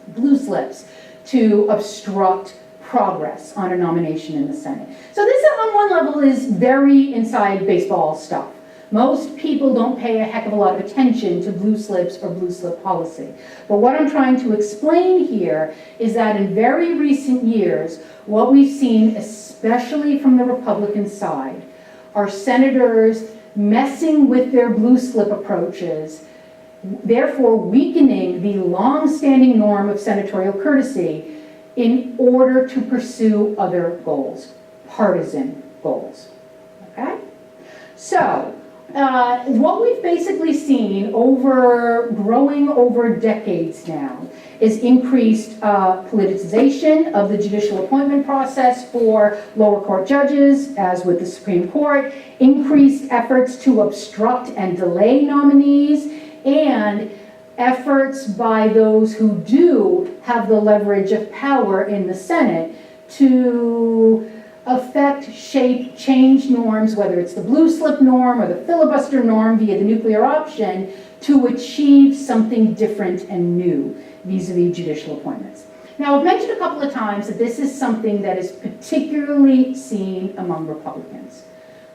blue slips to obstruct progress on a nomination in the Senate. So this, on one level, is very inside baseball stuff. Most people don't pay a heck of a lot of attention to blue slips or blue slip policy. But what I'm trying to explain here is that in very recent years, what we've seen, especially from the Republican side, are senators messing with their blue slip approaches, therefore weakening the long-standing norm of senatorial courtesy in order to pursue other goals, partisan goals. Okay? So, what we've basically seen growing over decades now is increased politicization of the judicial appointment process for lower court judges, as with the Supreme Court, increased efforts to obstruct and delay nominees, and efforts by those who do have the leverage of power in the Senate to affect, shape, change norms, whether it's the blue slip norm or the filibuster norm via the nuclear option, to achieve something different and new vis-a-vis judicial appointments. Now, I've mentioned a couple of times that this is something that is particularly seen among Republicans.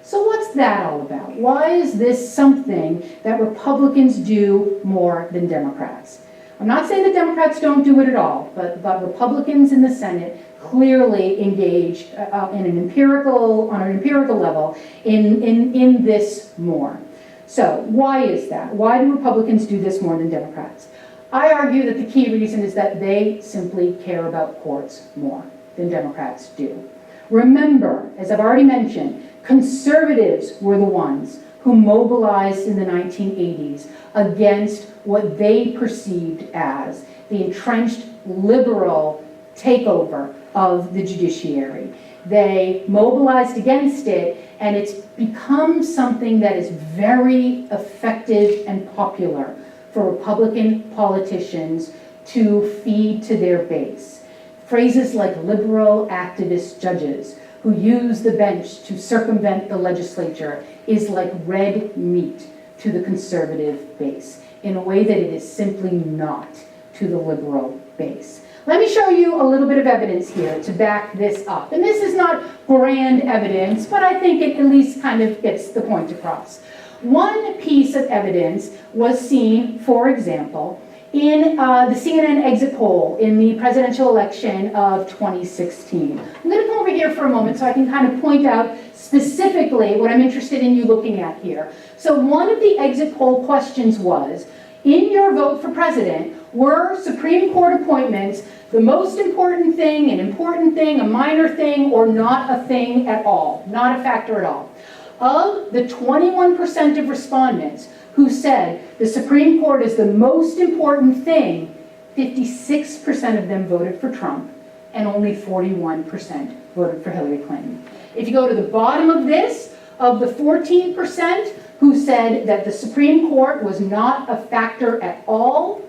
So what's that all about? Why is this something that Republicans do more than Democrats? I'm not saying that Democrats don't do it at all, but Republicans in the Senate clearly engage on an empirical level in this more. So why is that? Why do Republicans do this more than Democrats? I argue that the key reason is that they simply care about courts more than Democrats do. Remember, as I've already mentioned, conservatives were the ones who mobilized in the 1980s against what they perceived as the entrenched liberal takeover of the judiciary. They mobilized against it, and it's become something that is very effective and popular for Republican politicians to feed to their base. Phrases like liberal activist judges who use the bench to circumvent the legislature is like red meat to the conservative base in a way that it is simply not to the liberal base. Let me show you a little bit of evidence here to back this up. And this is not grand evidence, but I think it at least kind of gets the point across. One piece of evidence was seen, for example, in the CNN exit poll in the presidential election of 2016. I'm going to come over here for a moment so I can kind of point out specifically what I'm interested in you looking at here. So one of the exit poll questions was, in your vote for president, were Supreme Court appointments the most important thing, an important thing, a minor thing, or not a thing at all, not a factor at all? Of the 21% of respondents who said the Supreme Court is the most important thing, 56% of them voted for Trump, and only 41% voted for Hillary Clinton. If you go to the bottom of this, of the 14% who said that the Supreme Court was not a factor at all,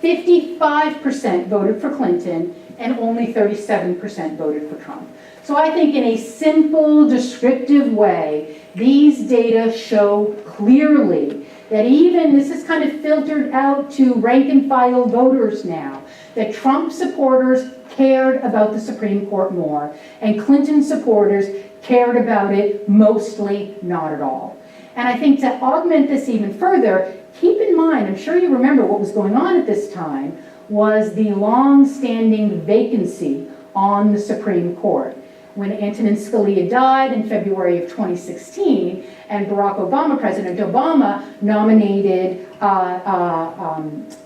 55% voted for Clinton, and only 37% voted for Trump. So I think in a simple, descriptive way, these data show clearly that even, this is kind of filtered out to rank and file voters now, that Trump supporters cared about the Supreme Court more, and Clinton supporters cared about it mostly not at all. And I think to augment this even further, keep in mind, I'm sure you remember what was going on at this time, was the long-standing vacancy on the Supreme Court. When Antonin Scalia died in February of 2016, and Barack Obama, President Obama, nominated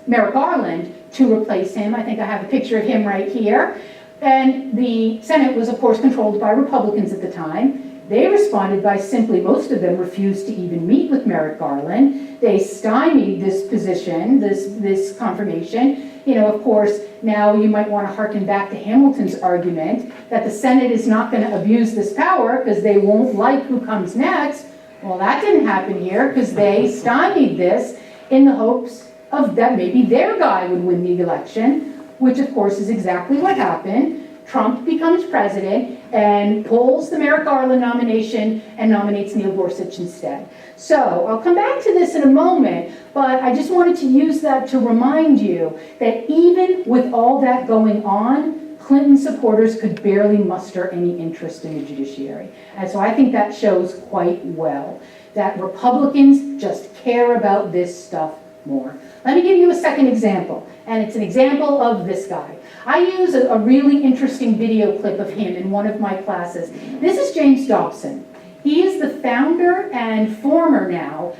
Merrick Garland to replace him. I think I have a picture of him right here. And the Senate was, of course, controlled by Republicans at the time. They responded by simply, most of them refused to even meet with Merrick Garland. They stymied this position, this confirmation. You know, of course, now you might want to harken back to Hamilton's argument that the Senate is not going to abuse this power because they won't like who comes next. Well, that didn't happen here because they stymied this in the hopes of that maybe their guy would win the election, which of course is exactly what happened. Trump becomes president and pulls the Merrick Garland nomination and nominates Neil Gorsuch instead. So I'll come back to this in a moment, but I just wanted to use that to remind you that even with all that going on, Clinton supporters could barely muster any interest in the judiciary. And so I think that shows quite well that Republicans just care about this stuff more. Let me give you a second example, and it's an example of this guy. I use a really interesting video clip of him in one of my classes. This is James Dobson. He is the founder and former now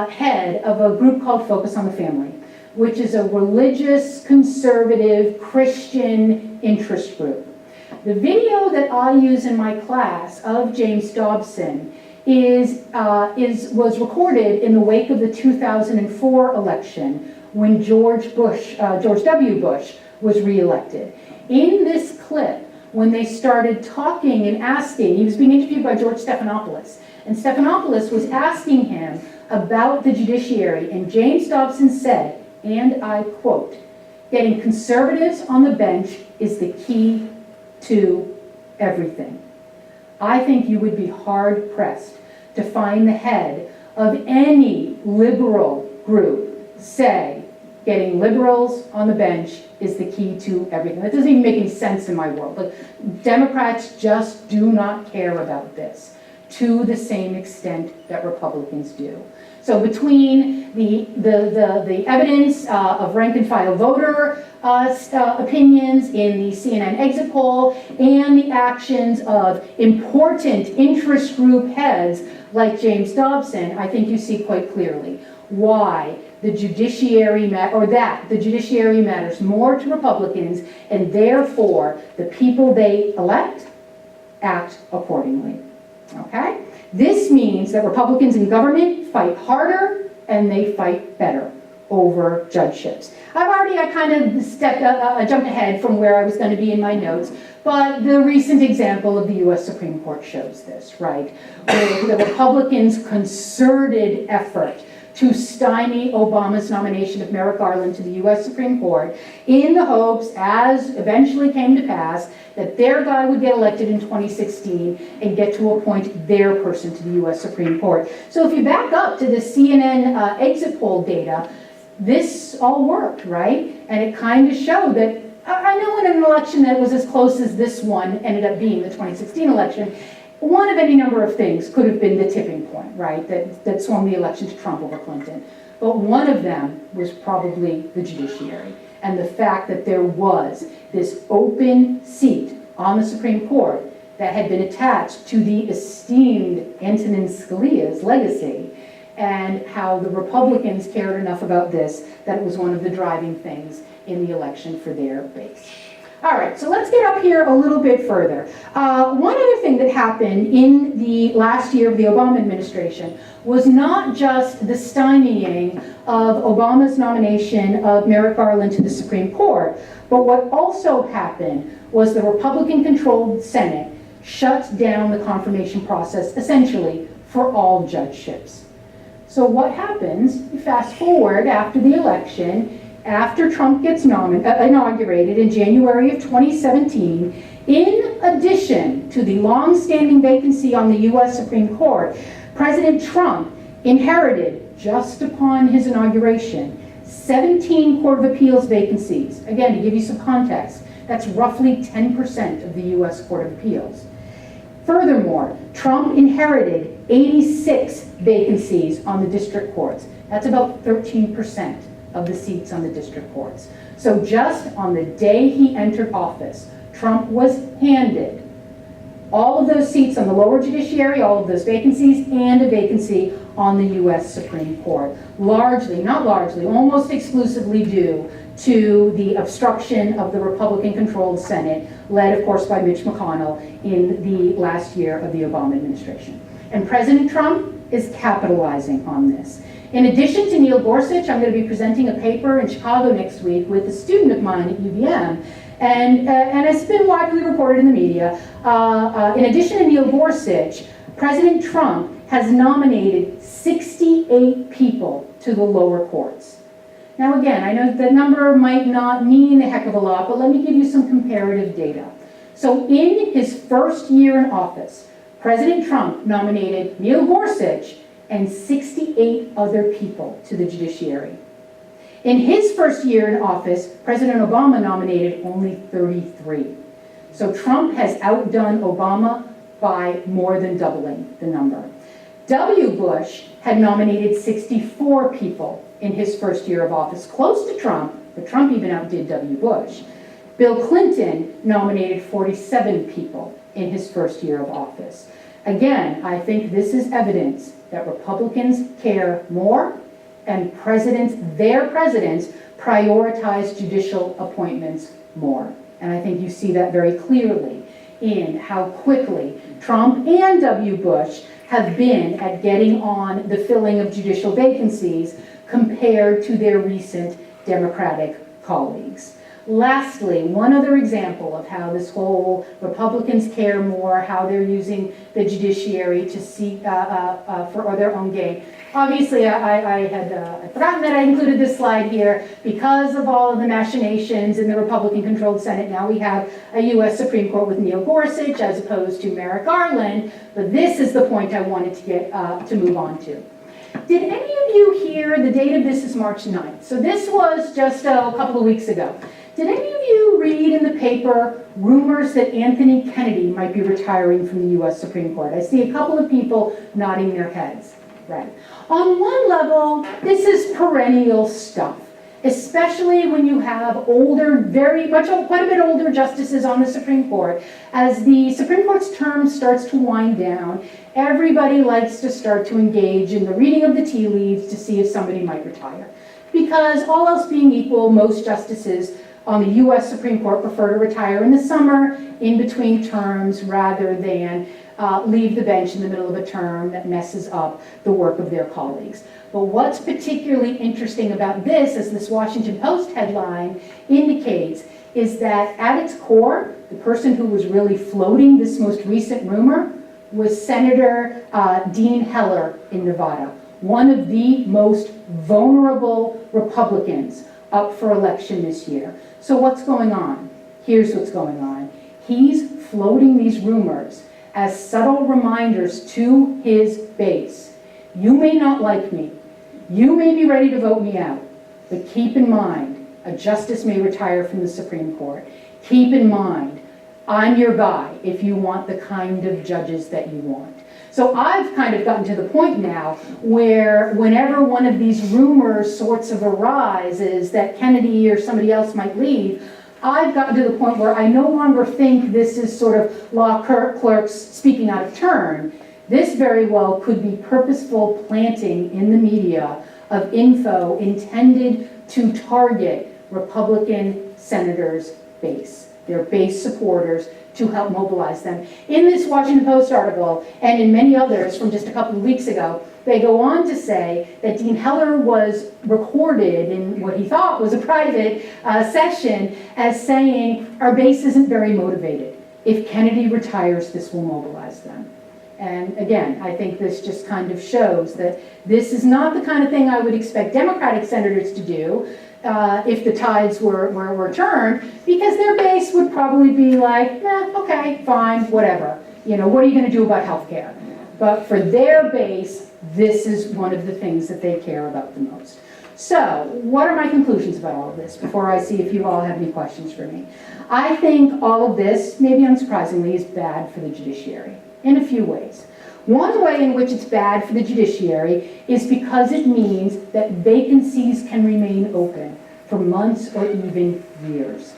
head of a group called Focus on the Family, which is a religious, conservative, Christian interest group. The video that I use in my class of James Dobson was recorded in the wake of the 2004 election when George W. Bush was reelected. In this clip, when they started talking and asking, he was being interviewed by George Stephanopoulos, and Stephanopoulos was asking him about the judiciary, and James Dobson said, and I quote, "Getting conservatives on the bench is the key to everything." I think you would be hard-pressed to find the head of any liberal group say, getting liberals on the bench is the key to everything. That doesn't even make any sense in my world. Like, Democrats just do not care about this to the same extent that Republicans do. So between the evidence of rank and file voter opinions in the CNN exit poll and the actions of important interest group heads like James Dobson, I think you see quite clearly why the judiciary matters more to Republicans, and therefore the people they elect act accordingly. Okay? This means that Republicans in government fight harder and they fight better over judgeships. I kind of jumped ahead from where I was going to be in my notes, but the recent example of the U.S. Supreme Court shows this, right? Where the Republicans' concerted effort to stymie Obama's nomination of Merrick Garland to the U.S. Supreme Court in the hopes, as eventually came to pass, that their guy would get elected in 2016 and get to appoint their person to the U.S. Supreme Court. So if you back up to the CNN exit poll data, this all worked, right? And it kind of showed that, I know in an election that was as close as this one ended up being, the 2016 election, one of any number of things could have been the tipping point, right, that swung the election to Trump over Clinton. but one of them was probably the judiciary. And the fact that there was this open seat on the Supreme Court that had been attached to the esteemed Antonin Scalia's legacy, and how the Republicans cared enough about this that it was one of the driving things in the election for their base. All right, so let's get up here a little bit further. One other thing that happened in the last year of the Obama administration was not just the stymieing of Obama's nomination of Merrick Garland to the Supreme Court, but what also happened was the Republican-controlled Senate shut down the confirmation process, essentially, for all judgeships. So what happens, you fast forward after the election, after Trump gets inaugurated in January of 2017, in addition to the long-standing vacancy on the U.S. Supreme Court, President Trump inherited, just upon his inauguration, 17 Court of Appeals vacancies. Again, to give you some context, that's roughly 10% of the U.S. Court of Appeals. Furthermore, Trump inherited 86 vacancies on the district courts. That's about 13% of the seats on the district courts. So just on the day he entered office, Trump was handed all of those seats on the lower judiciary, all of those vacancies, and a vacancy on the U.S. Supreme Court. Largely, not largely, almost exclusively due to the obstruction of the Republican-controlled Senate, led, of course, by Mitch McConnell in the last year of the Obama administration. And President Trump is capitalizing on this. In addition to Neil Gorsuch, I'm going to be presenting a paper in Chicago next week with a student of mine at UVM, and it's been widely reported in the media. In addition to Neil Gorsuch, President Trump has nominated 68 people to the lower courts. Now again, I know that number might not mean a heck of a lot, but let me give you some comparative data. So in his first year in office, President Trump nominated Neil Gorsuch and 68 other people to the judiciary. In his first year in office, President Obama nominated only 33. So Trump has outdone Obama by more than doubling the number. W. Bush had nominated 64 people in his first year of office, close to Trump, but Trump even outdid W. Bush. Bill Clinton nominated 47 people in his first year of office. Again, I think this is evidence that Republicans care more, and their presidents prioritize judicial appointments more. And I think you see that very clearly in how quickly Trump and W. Bush have been at getting on the filling of judicial vacancies compared to their recent Democratic colleagues. Lastly, one other example of how this whole Republicans care more, how they're using the judiciary to seek for their own gain. Obviously, I had forgotten that I included this slide here. Because of all of the machinations in the Republican-controlled Senate, now we have a U.S. Supreme Court with Neil Gorsuch as opposed to Merrick Garland. But this is the point I wanted to get to move on to. Did any of you hear, the date of this is March 9th, so this was just a couple of weeks ago. Did any of you read in the paper rumors that Anthony Kennedy might be retiring from the U.S. Supreme Court? I see a couple of people nodding their heads. Right. On one level, this is perennial stuff, especially when you have older, quite a bit older justices on the Supreme Court. As the Supreme Court's term starts to wind down, everybody likes to start to engage in the reading of the tea leaves to see if somebody might retire. Because all else being equal, most justices on the U.S. Supreme Court prefer to retire in the summer, in between terms, rather than leave the bench in the middle of a term that messes up the work of their colleagues. But what's particularly interesting about this, as this Washington Post headline indicates, is that at its core, the person who was really floating this most recent rumor was Senator Dean Heller in Nevada, one of the most vulnerable Republicans up for election this year. So what's going on? Here's what's going on. He's floating these rumors as subtle reminders to his base. You may not like me. You may be ready to vote me out. But keep in mind, a justice may retire from the Supreme Court. Keep in mind, I'm your guy if you want the kind of judges that you want. So I've kind of gotten to the point now where whenever one of these rumors sorts of arises that Kennedy or somebody else might leave, I've gotten to the point where I no longer think this is sort of law clerks speaking out of turn. This very well could be purposeful planting in the media of info intended to target Republican senators' base, their base supporters, to help mobilize them. In this Washington Post article, and in many others from just a couple of weeks ago, they go on to say that Dean Heller was recorded in what he thought was a private session as saying, our base isn't very motivated. If Kennedy retires, this will mobilize them. And again, I think this just kind of shows that this is not the kind of thing I would expect Democratic senators to do if the tides were turned, because their base would probably be like, okay, fine, whatever. You know, what are you going to do about health care? But for their base, this is one of the things that they care about the most. So, what are my conclusions about all of this before I see if you all have any questions for me? I think all of this, maybe unsurprisingly, is bad for the judiciary in a few ways. One way in which it's bad for the judiciary is because it means that vacancies can remain open for months or even years.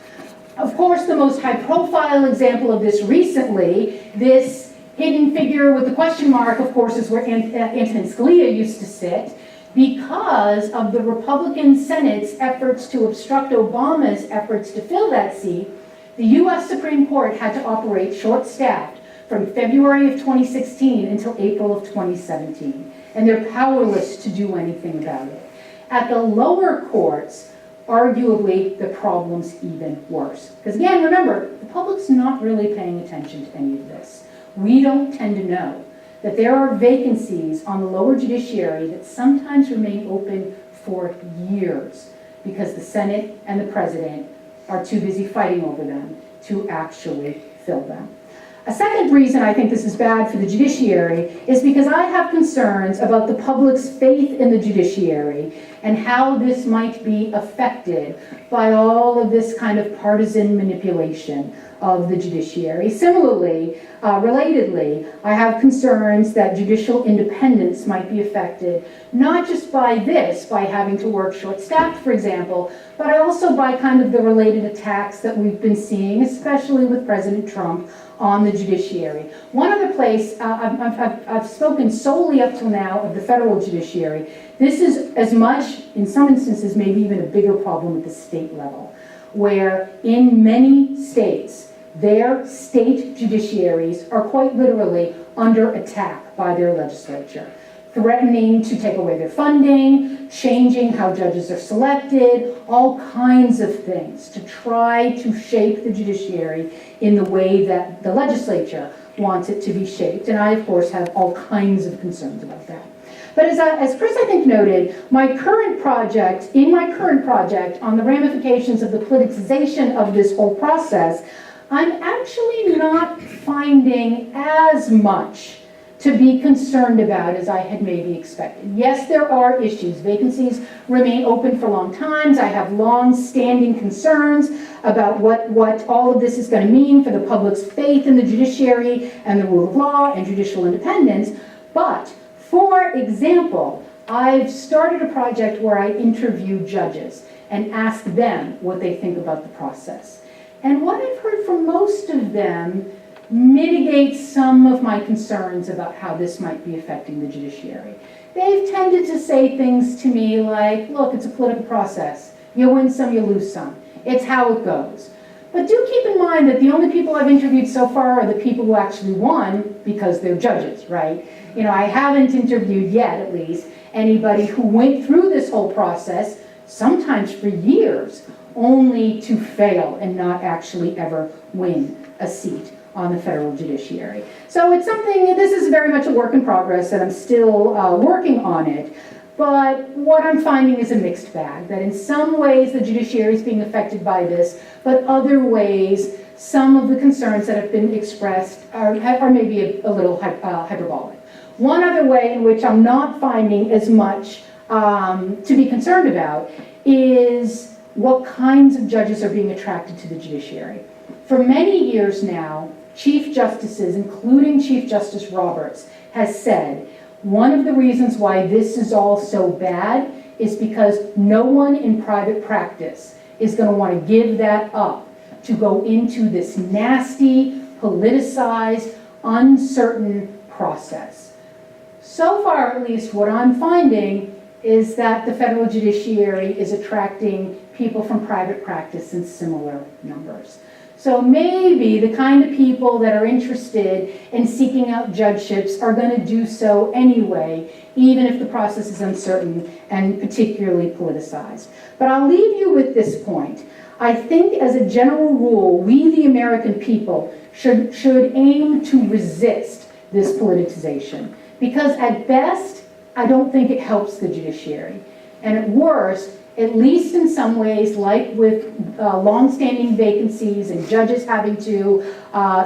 Of course, the most high-profile example of this recently, this hidden figure with the question mark, of course, is where Antonin Scalia used to sit, because of the Republican Senate's efforts to obstruct Obama's efforts to fill that seat. The U.S. Supreme Court had to operate short-staffed from February of 2016 until April of 2017, and they're powerless to do anything about it. At the lower courts, arguably, the problem's even worse. Because again, remember, the public's not really paying attention to any of this. We don't tend to know that there are vacancies on the lower judiciary that sometimes remain open for years because the Senate and the President are too busy fighting over them to actually fill them. A second reason I think this is bad for the judiciary is because I have concerns about the public's faith in the judiciary and how this might be affected by all of this kind of partisan manipulation of the judiciary. Similarly, relatedly, I have concerns that judicial independence might be affected, not just by this, by having to work short-staffed, for example, but also by kind of the related attacks that we've been seeing, especially with President Trump, on the judiciary. One other place, I've spoken solely up till now of the federal judiciary. This is as much, in some instances, maybe even a bigger problem at the state level, where in many states, their state judiciaries are quite literally under attack by their legislature, threatening to take away their funding, changing how judges are selected, all kinds of things to try to shape the judiciary in the way that the legislature wants it to be shaped. And I, of course, have all kinds of concerns about that. But as Chris, I think, noted, in my current project on the ramifications of the politicization of this whole process, I'm actually not finding as much to be concerned about as I had maybe expected. Yes, there are issues. Vacancies remain open for long times. I have long-standing concerns about what all of this is going to mean for the public's faith in the judiciary and the rule of law and judicial independence. But, for example, I've started a project where I interview judges and ask them what they think about the process. And what I've heard from most of them mitigates some of my concerns about how this might be affecting the judiciary. They've tended to say things to me like, look, it's a political process. You win some, you lose some. It's how it goes. But do keep in mind that the only people I've interviewed so far are the people who actually won because they're judges, right? You know, I haven't interviewed yet, at least, anybody who went through this whole process, sometimes for years, only to fail and not actually ever win a seat on the federal judiciary. So it's something, this is very much a work in progress, and I'm still working on it. But what I'm finding is a mixed bag, that in some ways the judiciary is being affected by this, but other ways, some of the concerns that have been expressed are maybe a little hyperbolic. One other way in which I'm not finding as much to be concerned about is what kinds of judges are being attracted to the judiciary. For many years now, chief justices, including Chief Justice Roberts, has said one of the reasons why this is all so bad is because no one in private practice is going to want to give that up to go into this nasty, politicized, uncertain process. So far, at least, what I'm finding is that the federal judiciary is attracting people from private practice in similar numbers. So maybe the kind of people that are interested in seeking out judgeships are going to do so anyway, even if the process is uncertain and particularly politicized. But I'll leave you with this point. I think as a general rule, we the American people should aim to resist this politicization, because at best, I don't think it helps the judiciary. And at worst, at least in some ways, like with long-standing vacancies and judges having to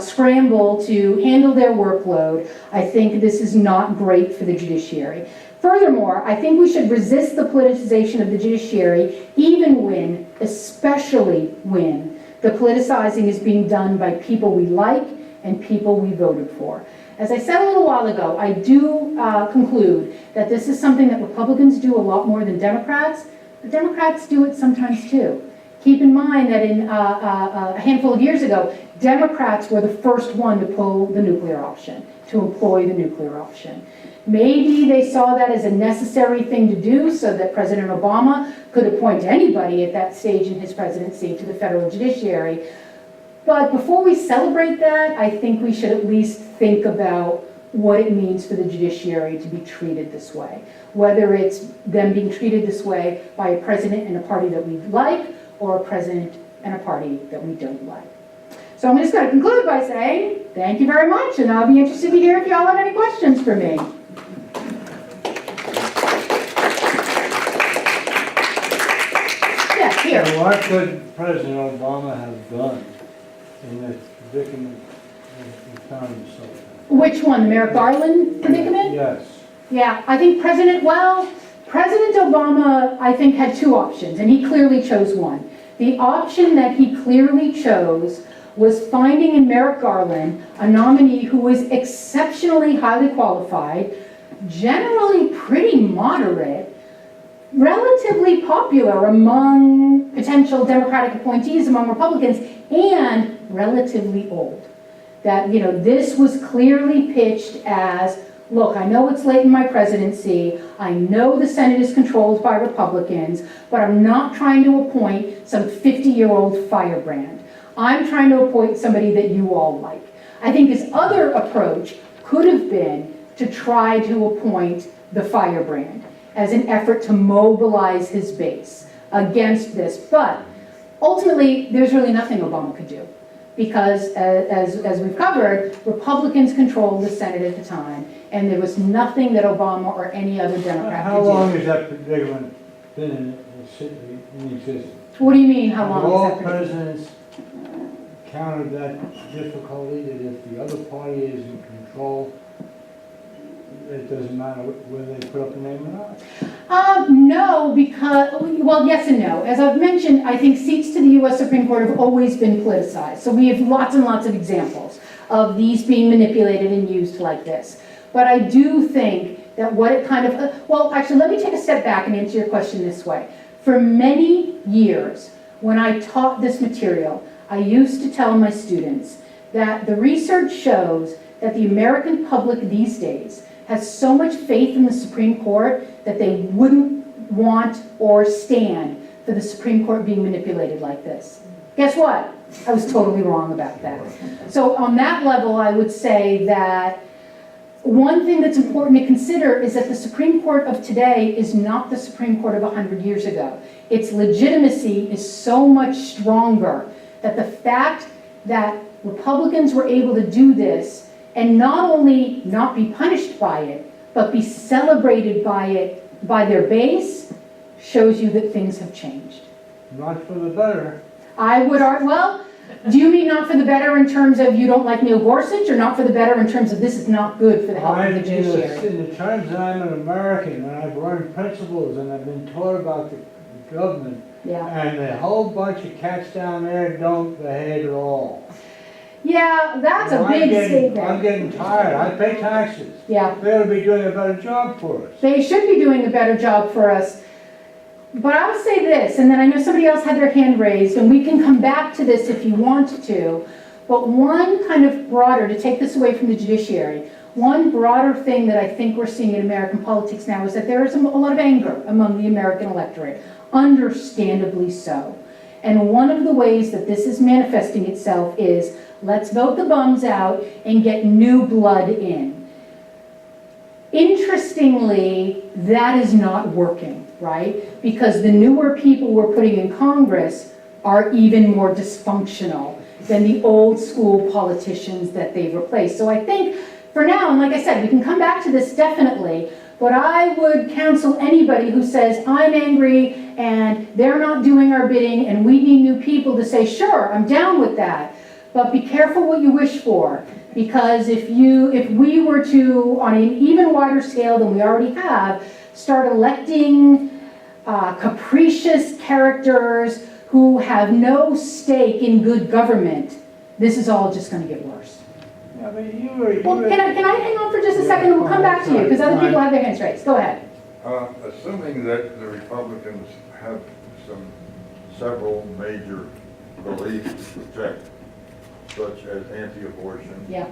scramble to handle their workload, I think this is not great for the judiciary. Furthermore, I think we should resist the politicization of the judiciary, even when, especially when, the politicizing is being done by people we like and people we voted for. As I said a little while ago, I do conclude that this is something that Republicans do a lot more than Democrats, but Democrats do it sometimes too. Keep in mind that in a handful of years ago, Democrats were the first one to pull the nuclear option, to employ the nuclear option. Maybe they saw that as a necessary thing to do so that President Obama could appoint anybody at that stage in his presidency to the federal judiciary. But before we celebrate that, I think we should at least think about what it means for the judiciary to be treated this way. Whether it's them being treated this way by a president and a party that we like, or a president and a party that we don't like. So I'm just going to conclude by saying, thank you very much, and I'll be interested to hear if y'all have any questions for me. Yes, here. So what could President Obama have done in this predicament that he found himself in? Which one, the Merrick Garland predicament? Yes. Yeah, I think President Obama, I think, had two options, and he clearly chose one. The option that he clearly chose was finding in Merrick Garland a nominee who was exceptionally highly qualified, generally pretty moderate, relatively popular among potential Democratic appointees, among Republicans, and relatively old. That, you know, this was clearly pitched as, look, I know it's late in my presidency, I know the Senate is controlled by Republicans, but I'm not trying to appoint some 50-year-old firebrand. I'm trying to appoint somebody that you all like. I think his other approach could have been to try to appoint the firebrand as an effort to mobilize his base against this. But ultimately, there's really nothing Obama could do, because as we've covered, Republicans controlled the Senate at the time, and there was nothing that Obama or any other Democrat could do. How long has that predicament been in existence? What do you mean, how long All is that? presidents countered that difficulty, that if the other party is in control, it doesn't matter whether they put up a name or not? No, because, well, yes and no. As I've mentioned, I think seats to the U.S. Supreme Court have always been politicized. So we have lots and lots of examples of these being manipulated and used like this. But I do think that what it kind of, well, actually, let me take a step back and answer your question this way. For many years, when I taught this material, I used to tell my students that the research shows that the American public these days has so much faith in the Supreme Court that they wouldn't want or stand for the Supreme Court being manipulated like this. Guess what? I was totally wrong about that. So on that level, I would say that one thing that's important to consider is that the Supreme Court of today is not the Supreme Court of 100 years ago. Its legitimacy is so much stronger that the fact that Republicans were able to do this and not only not be punished by it, but be celebrated by it, by their base, shows you that things have changed. Not for the better. I would argue, well, do you mean not for the better in terms of you don't like Neil Gorsuch, or not for the better in terms of this is not good for the health of the judiciary? In the terms that I'm an American, and I've learned principles, and I've been taught about the government, Yeah. and a whole bunch of cats down there don't behave at all. Yeah, that's a Well, big I'm statement. getting tired. I pay taxes. Yeah, They ought to be doing a better job for us. they should be doing a better job for us. But I'll say this, and then I know somebody else had their hand raised, and we can come back to this if you want to, but one kind of broader, to take this away from the judiciary, one broader thing that I think we're seeing in American politics now is that there is a lot of anger among the American electorate, understandably so. And one of the ways that this is manifesting itself is, let's vote the bums out and get new blood in. Interestingly, that is not working, right? Because the newer people we're putting in Congress are even more dysfunctional than the old school politicians that they've replaced. So I think for now, and like I said, we can come back to this definitely, but I would counsel anybody who says, I'm angry and they're not doing our bidding and we need new people to say, sure, I'm down with that. But be careful what you wish for, because if we were to, on an even wider scale than we already have, start electing capricious characters who have no stake in good government, this is all just going to get worse. Yeah, but Well, can I hang on for just a second and we'll come back to you, because other people have their hands raised. Go ahead. Assuming that the Republicans have several major beliefs to protect, such as anti-abortion, Yeah.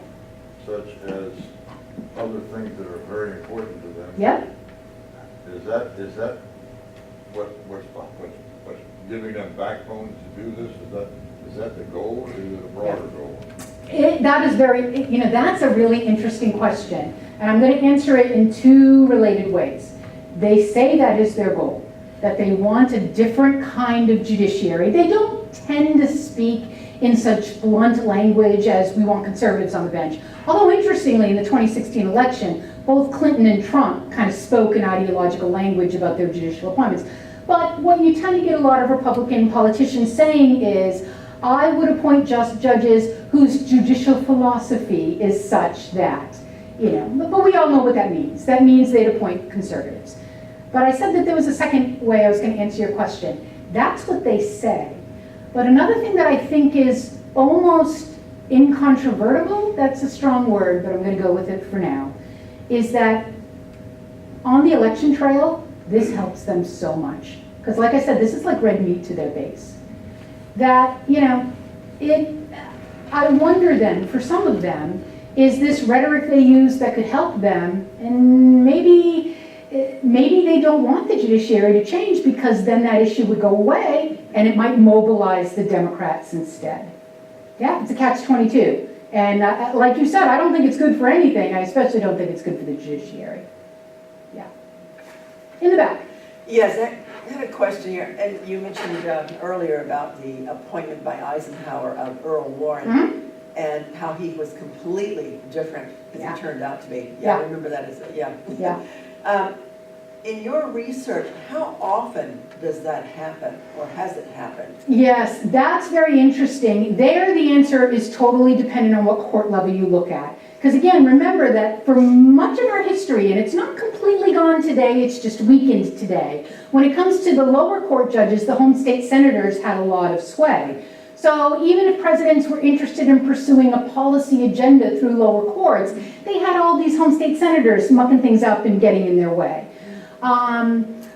such as other things that are very important to them. Yep. Is that what's giving them backbone to do this? Is that the goal, or is it a broader goal? That is very, that's a really interesting question. And I'm going to answer it in two related ways. They say that is their goal, that they want a different kind of judiciary. They don't tend to speak in such blunt language as we want conservatives on the bench. Although interestingly, in the 2016 election, both Clinton and Trump kind of spoke in ideological language about their judicial appointments. But what you tend to get a lot of Republican politicians saying is, I would appoint just judges whose judicial philosophy is such that, but we all know what that means. That means they'd appoint conservatives. But I said that there was a second way I was going to answer your question. That's what they say. But another thing that I think is almost incontrovertible, that's a strong word, but I'm going to go with it for now, is that on the election trail, this helps them so much. Because like I said, this is like red meat to their base. That, I wonder then, for some of them, is this rhetoric they use that could help them, and maybe they don't want the judiciary to change because then that issue would go away and it might mobilize the Democrats instead. Yeah, it's a catch-22. And like you said, I don't think it's good for anything. I especially don't think it's good for the judiciary. Yeah. In the back. Yes, I had a question here, and you mentioned earlier about the appointment by Eisenhower of Earl Warren, and how he was completely different as he turned out to be. Yeah, I remember that as Yeah. In your research, how often does that happen, or has it happened? Yes, that's very interesting. There, the answer is totally dependent on what court level you look at. Because again, remember that for much of our history, and it's not completely gone today, it's just weakened today, when it comes to the lower court judges, the home state senators had a lot of sway. So even if presidents were interested in pursuing a policy agenda through lower courts, they had all these home state senators mucking things up and getting in their way.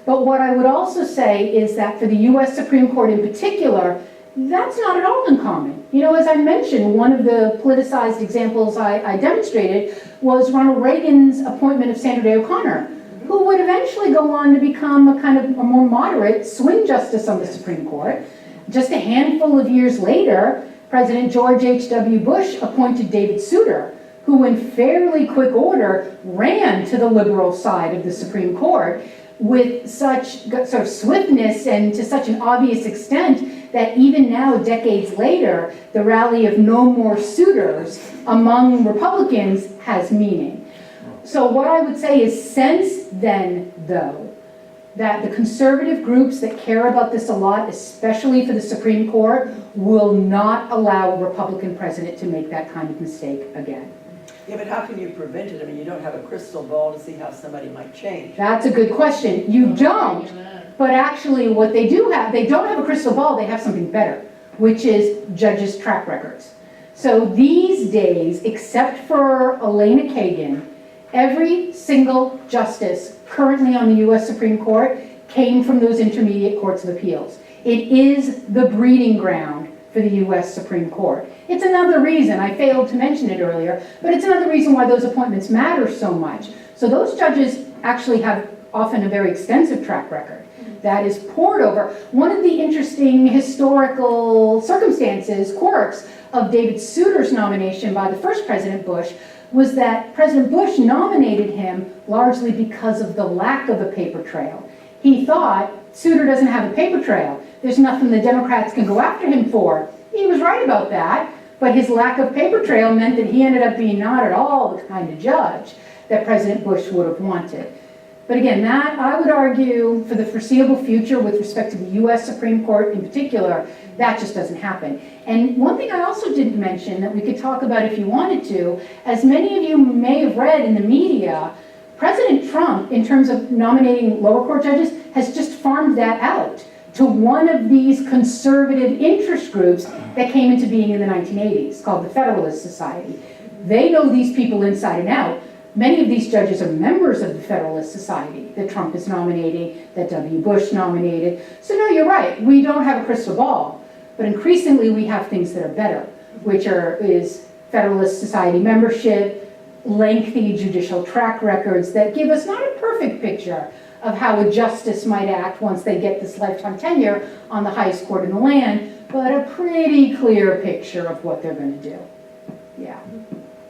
But what I would also say is that for the U.S. Supreme Court in particular, that's not at all uncommon. As I mentioned, one of the politicized examples I demonstrated was Ronald Reagan's appointment of Sandra Day O'Connor, who would eventually go on to become a more moderate swing justice on the Supreme Court. Just a handful of years later, President George H.W. Bush appointed David Souter, who in fairly quick order ran to the liberal side of the Supreme Court with such sort of swiftness and to such an obvious extent that even now, decades later, the rally of no more suitors among Republicans has meaning. So what I would say is since then, though, that the conservative groups that care about this a lot, especially for the Supreme Court, will not allow a Republican president to make that kind of mistake again. Yeah, but how can you prevent it? I mean, you don't have a crystal ball to see how somebody might change. That's a good question. You don't. But actually what they do have, they don't have a crystal ball, they have something better, which is judges' track records. So these days, except for Elena Kagan, every single justice currently on the US Supreme Court came from those intermediate courts of appeals. It is the breeding ground for the US Supreme Court. It's another reason, I failed to mention it earlier, but it's another reason why those appointments matter so much. So those judges actually have often a very extensive track record that is poured over. One of the interesting historical circumstances, quirks, of David Souter's nomination by the first President Bush was that President Bush nominated him largely because of the lack of a paper trail. He thought, Souter doesn't have a paper trail. There's nothing the Democrats can go after him for. He was right about that, but his lack of paper trail meant that he ended up being not at all the kind of judge that President Bush would have wanted. But again, that, I would argue, for the foreseeable future with respect to the US Supreme Court in particular, that just doesn't happen. And one thing I also didn't mention that we could talk about if you wanted to, as many of you may have read in the media, President Trump, in terms of nominating lower court judges, has just farmed that out to one of these conservative interest groups that came into being in the 1980s, called the Federalist Society. They know these people inside and out. Many of these judges are members of the Federalist Society that Trump is nominating, that W. Bush nominated. So no, you're right, we don't have a crystal ball, but increasingly we have things that are better, which is Federalist Society membership, lengthy judicial track records that give us not a perfect picture of how a justice might act once they get this lifetime tenure on the highest court in the land, but a pretty clear picture of what they're going to do. Yeah.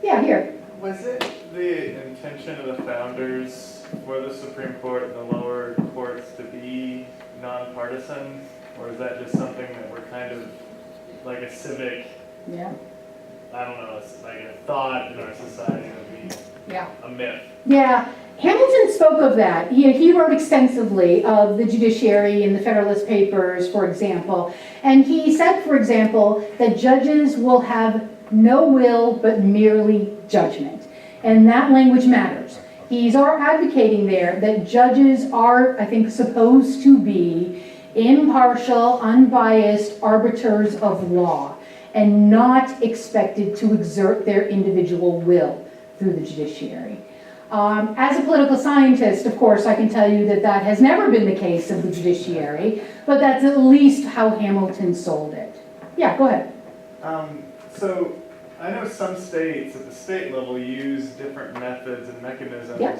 Yeah, here. Was it the intention of the founders for the Supreme Court and the lower courts to be nonpartisan, or is that just something that we're kind of like a civic, Yeah. I don't know, it's like a thought in our society that be a myth? Yeah. Hamilton spoke of that. He wrote extensively of the judiciary in the Federalist Papers, for example. And he said, for example, that judges will have no will but merely judgment. And that language matters. He's advocating there that judges are, I think, supposed to be impartial, unbiased arbiters of law and not expected to exert their individual will through the judiciary. As a political scientist, of course, I can tell you that that has never been the case of the judiciary, but that's at least how Hamilton sold it. Yeah, go ahead. So I know some states at the state level use different methods and mechanisms. Yep.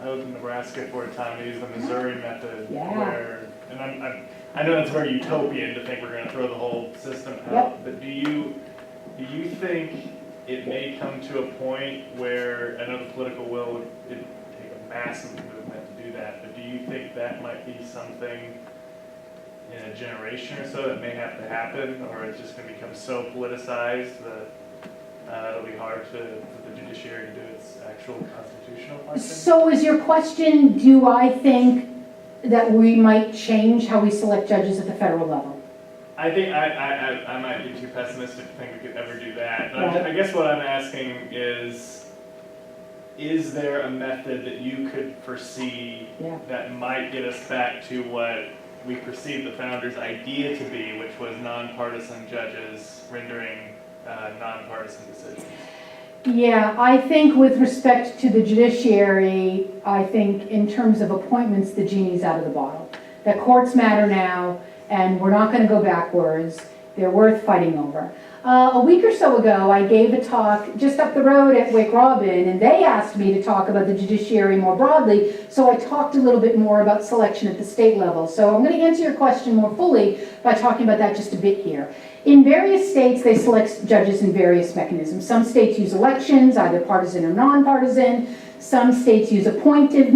I was in Nebraska for a time. They use the Missouri method, Yeah. and I know that's very utopian to think we're going to throw the whole system out. Yep. But do you think it may come to a point where, I know the political will would take a massive movement to do that, but do you think that might be something in a generation or so that may have to happen, or it's just going to become so politicized that it'll be hard for the judiciary to do its actual constitutional function? So is your question, do I think that we might change how we select judges at the federal level? I think I might be too pessimistic to think we could ever do that. But Right. I guess what I'm asking is there a method that you could foresee that might get us back to what we perceived the founders' idea to be, which was nonpartisan judges rendering nonpartisan decisions? Yeah, I think with respect to the judiciary, I think in terms of appointments, the genie's out of the bottle. That courts matter now, and we're not going to go backwards. They're worth fighting over. A week or so ago, I gave a talk just up the road at Wake Robin, and they asked me to talk about the judiciary more broadly, so I talked a little bit more about selection at the state level. So I'm going to answer your question more fully by talking about that just a bit here. In various states, they select judges in various mechanisms. Some states use elections, either partisan or nonpartisan. Some states use appointed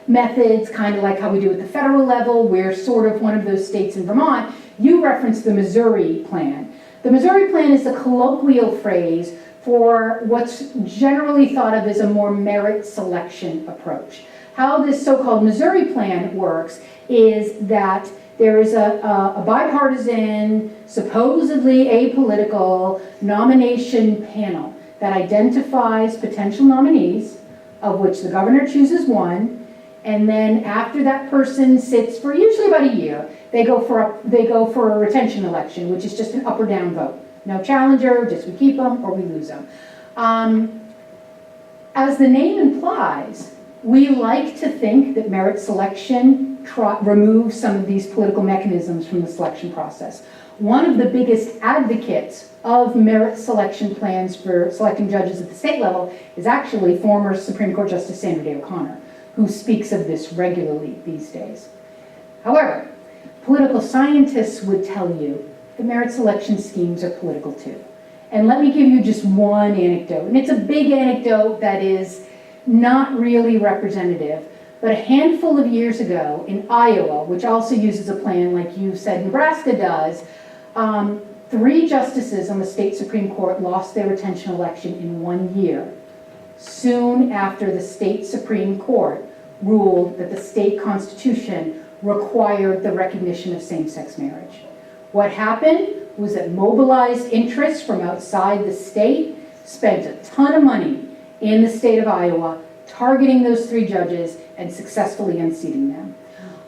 methods, kind of like how we do at the federal level. We're sort of one of those states in Vermont. You referenced the Missouri plan. The Missouri plan is a colloquial phrase for what's generally thought of as a more merit selection approach. How this so-called Missouri plan works is that there is a bipartisan, supposedly apolitical nomination panel that identifies potential nominees, of which the governor chooses one, and then after that person sits for usually about a year, they go for a retention election, which is just an up or down vote. No challenger, just we keep them or we lose them. As the name implies, we like to think that merit selection removes some of these political mechanisms from the selection process. One of the biggest advocates of merit selection plans for selecting judges at the state level is actually former Supreme Court Justice Sandra Day O'connor, who speaks of this regularly these days. However, political scientists would tell you the merit selection schemes are political too. And let me give you just one anecdote, and it's a big anecdote that is not really representative, but a handful of years ago in Iowa, which also uses a plan like you said Nebraska does, 3 justices on the state Supreme Court lost their retention election in 1 year, soon after the state Supreme Court ruled that the state constitution required the recognition of same-sex marriage. What happened was that mobilized interests from outside the state spent a ton of money in the state of Iowa targeting those 3 judges and successfully unseating them.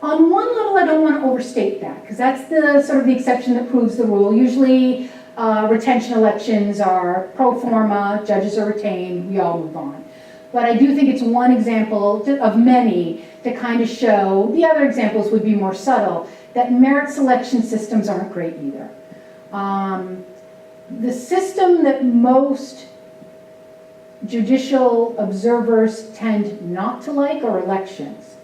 On one level, I don't want to overstate that, because that's the sort of the exception that proves the rule. Usually, retention elections are pro forma, judges are retained, we all move on. But I do think it's one example of many to kind of show, the other examples would be more subtle, that merit selection systems aren't great either. The system that most judicial observers tend not to like are elections.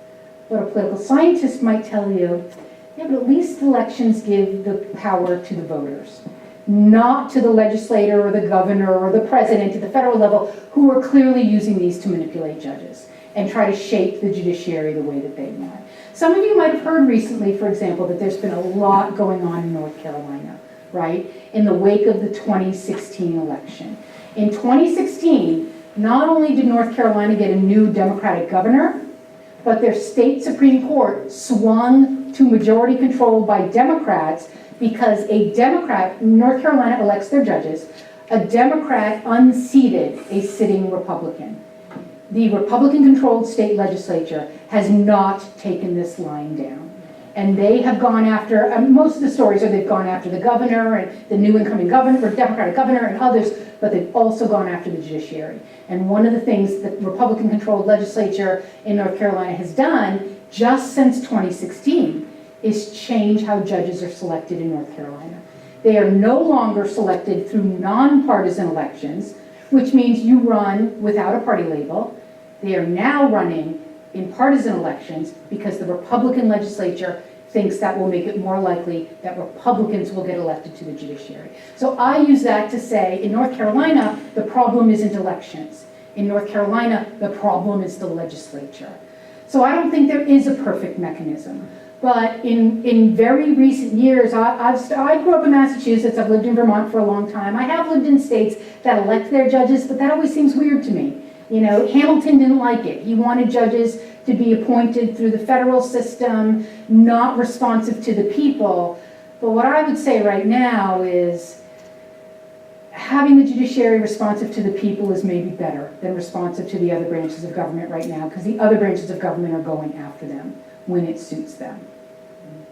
But a political scientist might tell you, yeah, but at least elections give the power to the voters, not to the legislator or the governor or the president at the federal level, who are clearly using these to manipulate judges and try to shape the judiciary the way that they want. Some of you might have heard recently, for example, that there's been a lot going on in North Carolina, right, in the wake of the 2016 election. In 2016, not only did North Carolina get a new Democratic governor, but their state Supreme Court swung to majority control by Democrats because a Democrat, North Carolina elects their judges, a Democrat unseated a sitting Republican. The Republican-controlled state legislature has not taken this line down. And they have gone after, most of the stories are they've gone after the governor and the new incoming governor, or Democratic governor and others, but they've also gone after the judiciary. And one of the things that Republican-controlled legislature in North Carolina has done just since 2016 is change how judges are selected in North Carolina. They are no longer selected through nonpartisan elections, which means you run without a party label. They are now running in partisan elections because the Republican legislature thinks that will make it more likely that Republicans will get elected to the judiciary. So I use that to say, in North Carolina, the problem isn't elections. In North Carolina, the problem is the legislature. So I don't think there is a perfect mechanism. But in very recent years, I grew up in Massachusetts, I've lived in Vermont for a long time. I have lived in states that elect their judges, but that always seems weird to me. You know, Hamilton didn't like it. He wanted judges to be appointed through the federal system, not responsive to the people. But what I would say right now is having the judiciary responsive to the people is maybe better than responsive to the other branches of government right now, because the other branches of government are going after them when it suits them.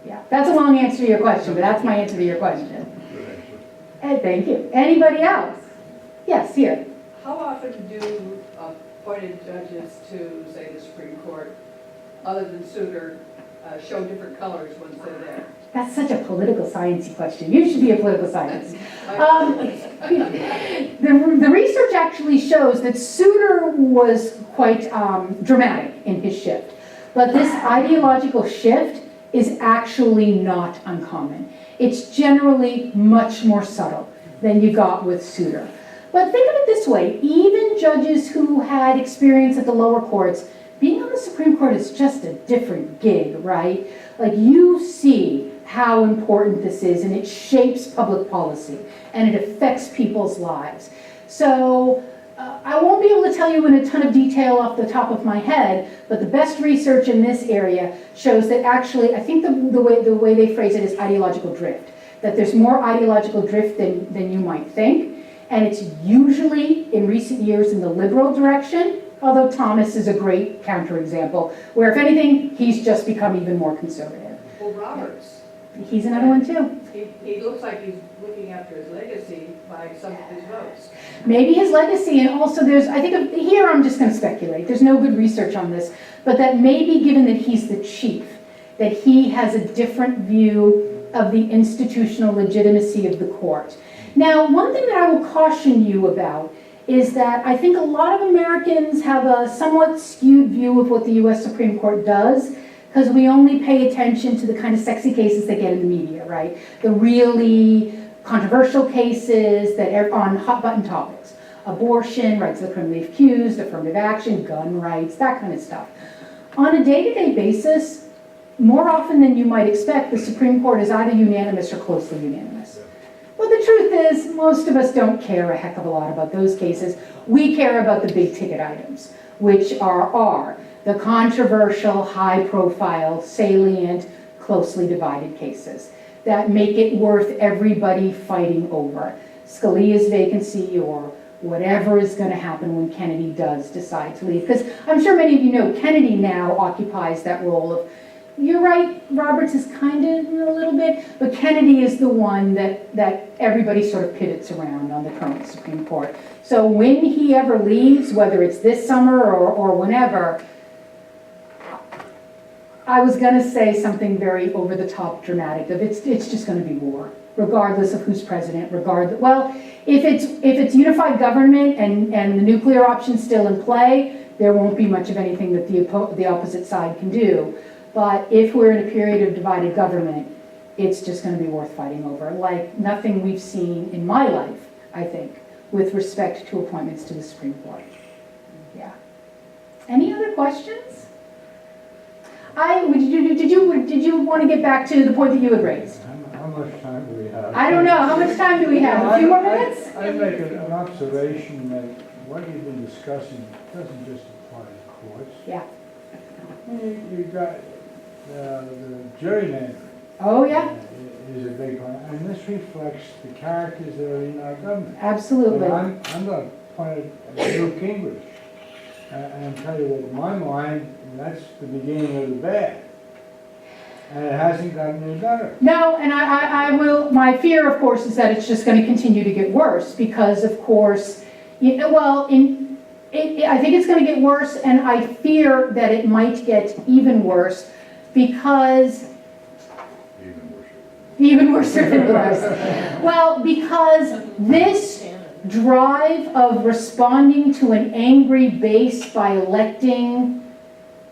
Yeah, that's a long answer to your question, but that's my answer to your question. Ed, thank you. Anybody else? Yes, here. How often do appointed judges to, say, the Supreme Court, other than Souter, show different colors once they're there? That's such a political sciencey question. You should be a political scientist. The research actually shows that Souter was quite dramatic in his shift. But this ideological shift is actually not uncommon. It's generally much more subtle than you got with Souter. But think of it this way, even judges who had experience at the lower courts, being on the Supreme Court is just a different gig, right? Like, you see how important this is, and it shapes public policy, and it affects people's lives. So I won't be able to tell you in a ton of detail off the top of my head, but the best research in this area shows that actually, I think the way they phrase it is ideological drift, that there's more ideological drift than you might think. And it's usually, in recent years, in the liberal direction, although Thomas is a great counterexample, where if anything, he's just become even more conservative. Well, Roberts He's another one too. He looks like he's looking after his legacy by some of his votes. Maybe his legacy, and also there's, I think, here I'm just going to speculate, there's no good research on this, but that maybe given that he's the chief, that he has a different view of the institutional legitimacy of the court. Now, one thing that I will caution you about is that I think a lot of Americans have a somewhat skewed view of what the US Supreme Court does, because we only pay attention to the kind of sexy cases they get in the media, right? The really controversial cases that are on hot button topics. Abortion, rights of the criminally accused, affirmative action, gun rights, that kind of stuff. On a day-to-day basis, more often than you might expect, the Supreme Court is either unanimous or closely unanimous. But the truth is, most of us don't care a heck of a lot about those cases. We care about the big ticket items, which are the controversial, high-profile, salient, closely divided cases that make it worth everybody fighting over. Scalia's vacancy or whatever is going to happen when Kennedy does decide to leave. Because I'm sure many of you know Kennedy now occupies that role of, you're right, Roberts is kind of a little bit, but Kennedy is the one that everybody sort of pivots around on the current Supreme Court. So when he ever leaves, whether it's this summer or whenever, I was going to say something very over-the-top dramatic of it's just going to be war, regardless of who's president, well, if it's unified government and the nuclear option's still in play, there won't be much of anything that the opposite side can do. But if we're in a period of divided government, it's just going to be worth fighting over, like nothing we've seen in my life, I think, with respect to appointments to the Supreme Court. Yeah. Any other questions? Did you want to get back to the point that you had raised? How much time do we have? I don't know. How much time do we have? A few more minutes? I make an observation that what you've been discussing doesn't just apply to courts. Yeah. You've got the gerrymandering. Oh, yeah. Is a big one, and this reflects the characters that are in our government. Absolutely. And I'm going to point at Newt Gingrich and tell you that in my mind, that's the beginning of the bad. And it hasn't gotten any better. No, and I will, my fear, of course, is that it's just going to continue to get worse because, of course, I think it's going to get worse, and I fear that it might get even worse because even worse than worse. Well, because this drive of responding to an angry base by electing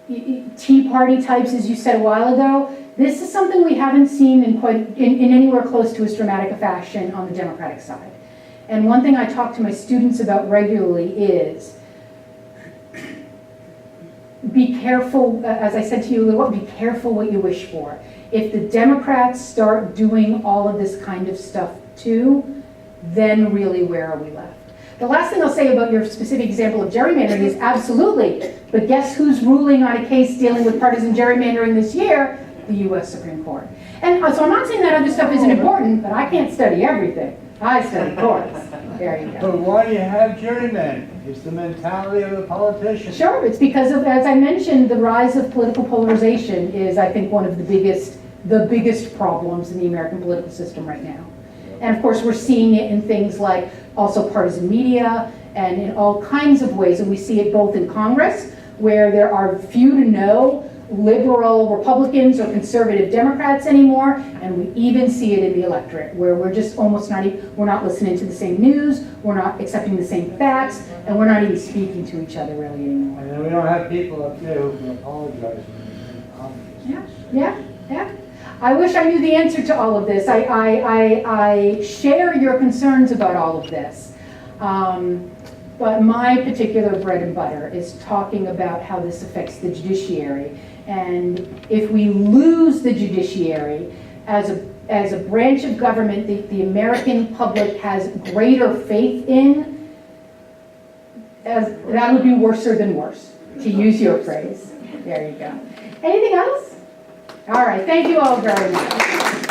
Tea Party types, as you said a while ago, this is something we haven't seen in anywhere close to as dramatic a fashion on the Democratic side. And one thing I talk to my students about regularly is be careful, as I said to you a little while, be careful what you wish for. If the Democrats start doing all of this kind of stuff too, then really where are we left? The last thing I'll say about your specific example of gerrymandering is absolutely, but guess who's ruling on a case dealing with partisan gerrymandering this year? The US Supreme Court. And so I'm not saying that other stuff isn't important, but I can't study everything. I study courts. There you go. But why do you have gerrymandering? It's the mentality of the politician. Sure, it's because of, as I mentioned, the rise of political polarization is, I think, one of the biggest problems in the American political system right now. And of course, we're seeing it in things like also partisan media and in all kinds of ways. And we see it both in Congress, where there are few to no liberal Republicans or conservative Democrats anymore, and we even see it in the electorate, where we're just almost not even, we're not listening to the same news, we're not accepting the same facts, and we're not even speaking to each other really anymore. And then we don't have people up there who can apologize. Yeah. I wish I knew the answer to all of this. I share your concerns about all of this. But my particular bread and butter is talking about how this affects the judiciary. And if we lose the judiciary as a branch of government that the American public has greater faith in, that would be worser than worse, to use your phrase. There you go. Anything else? All right, thank you all very much.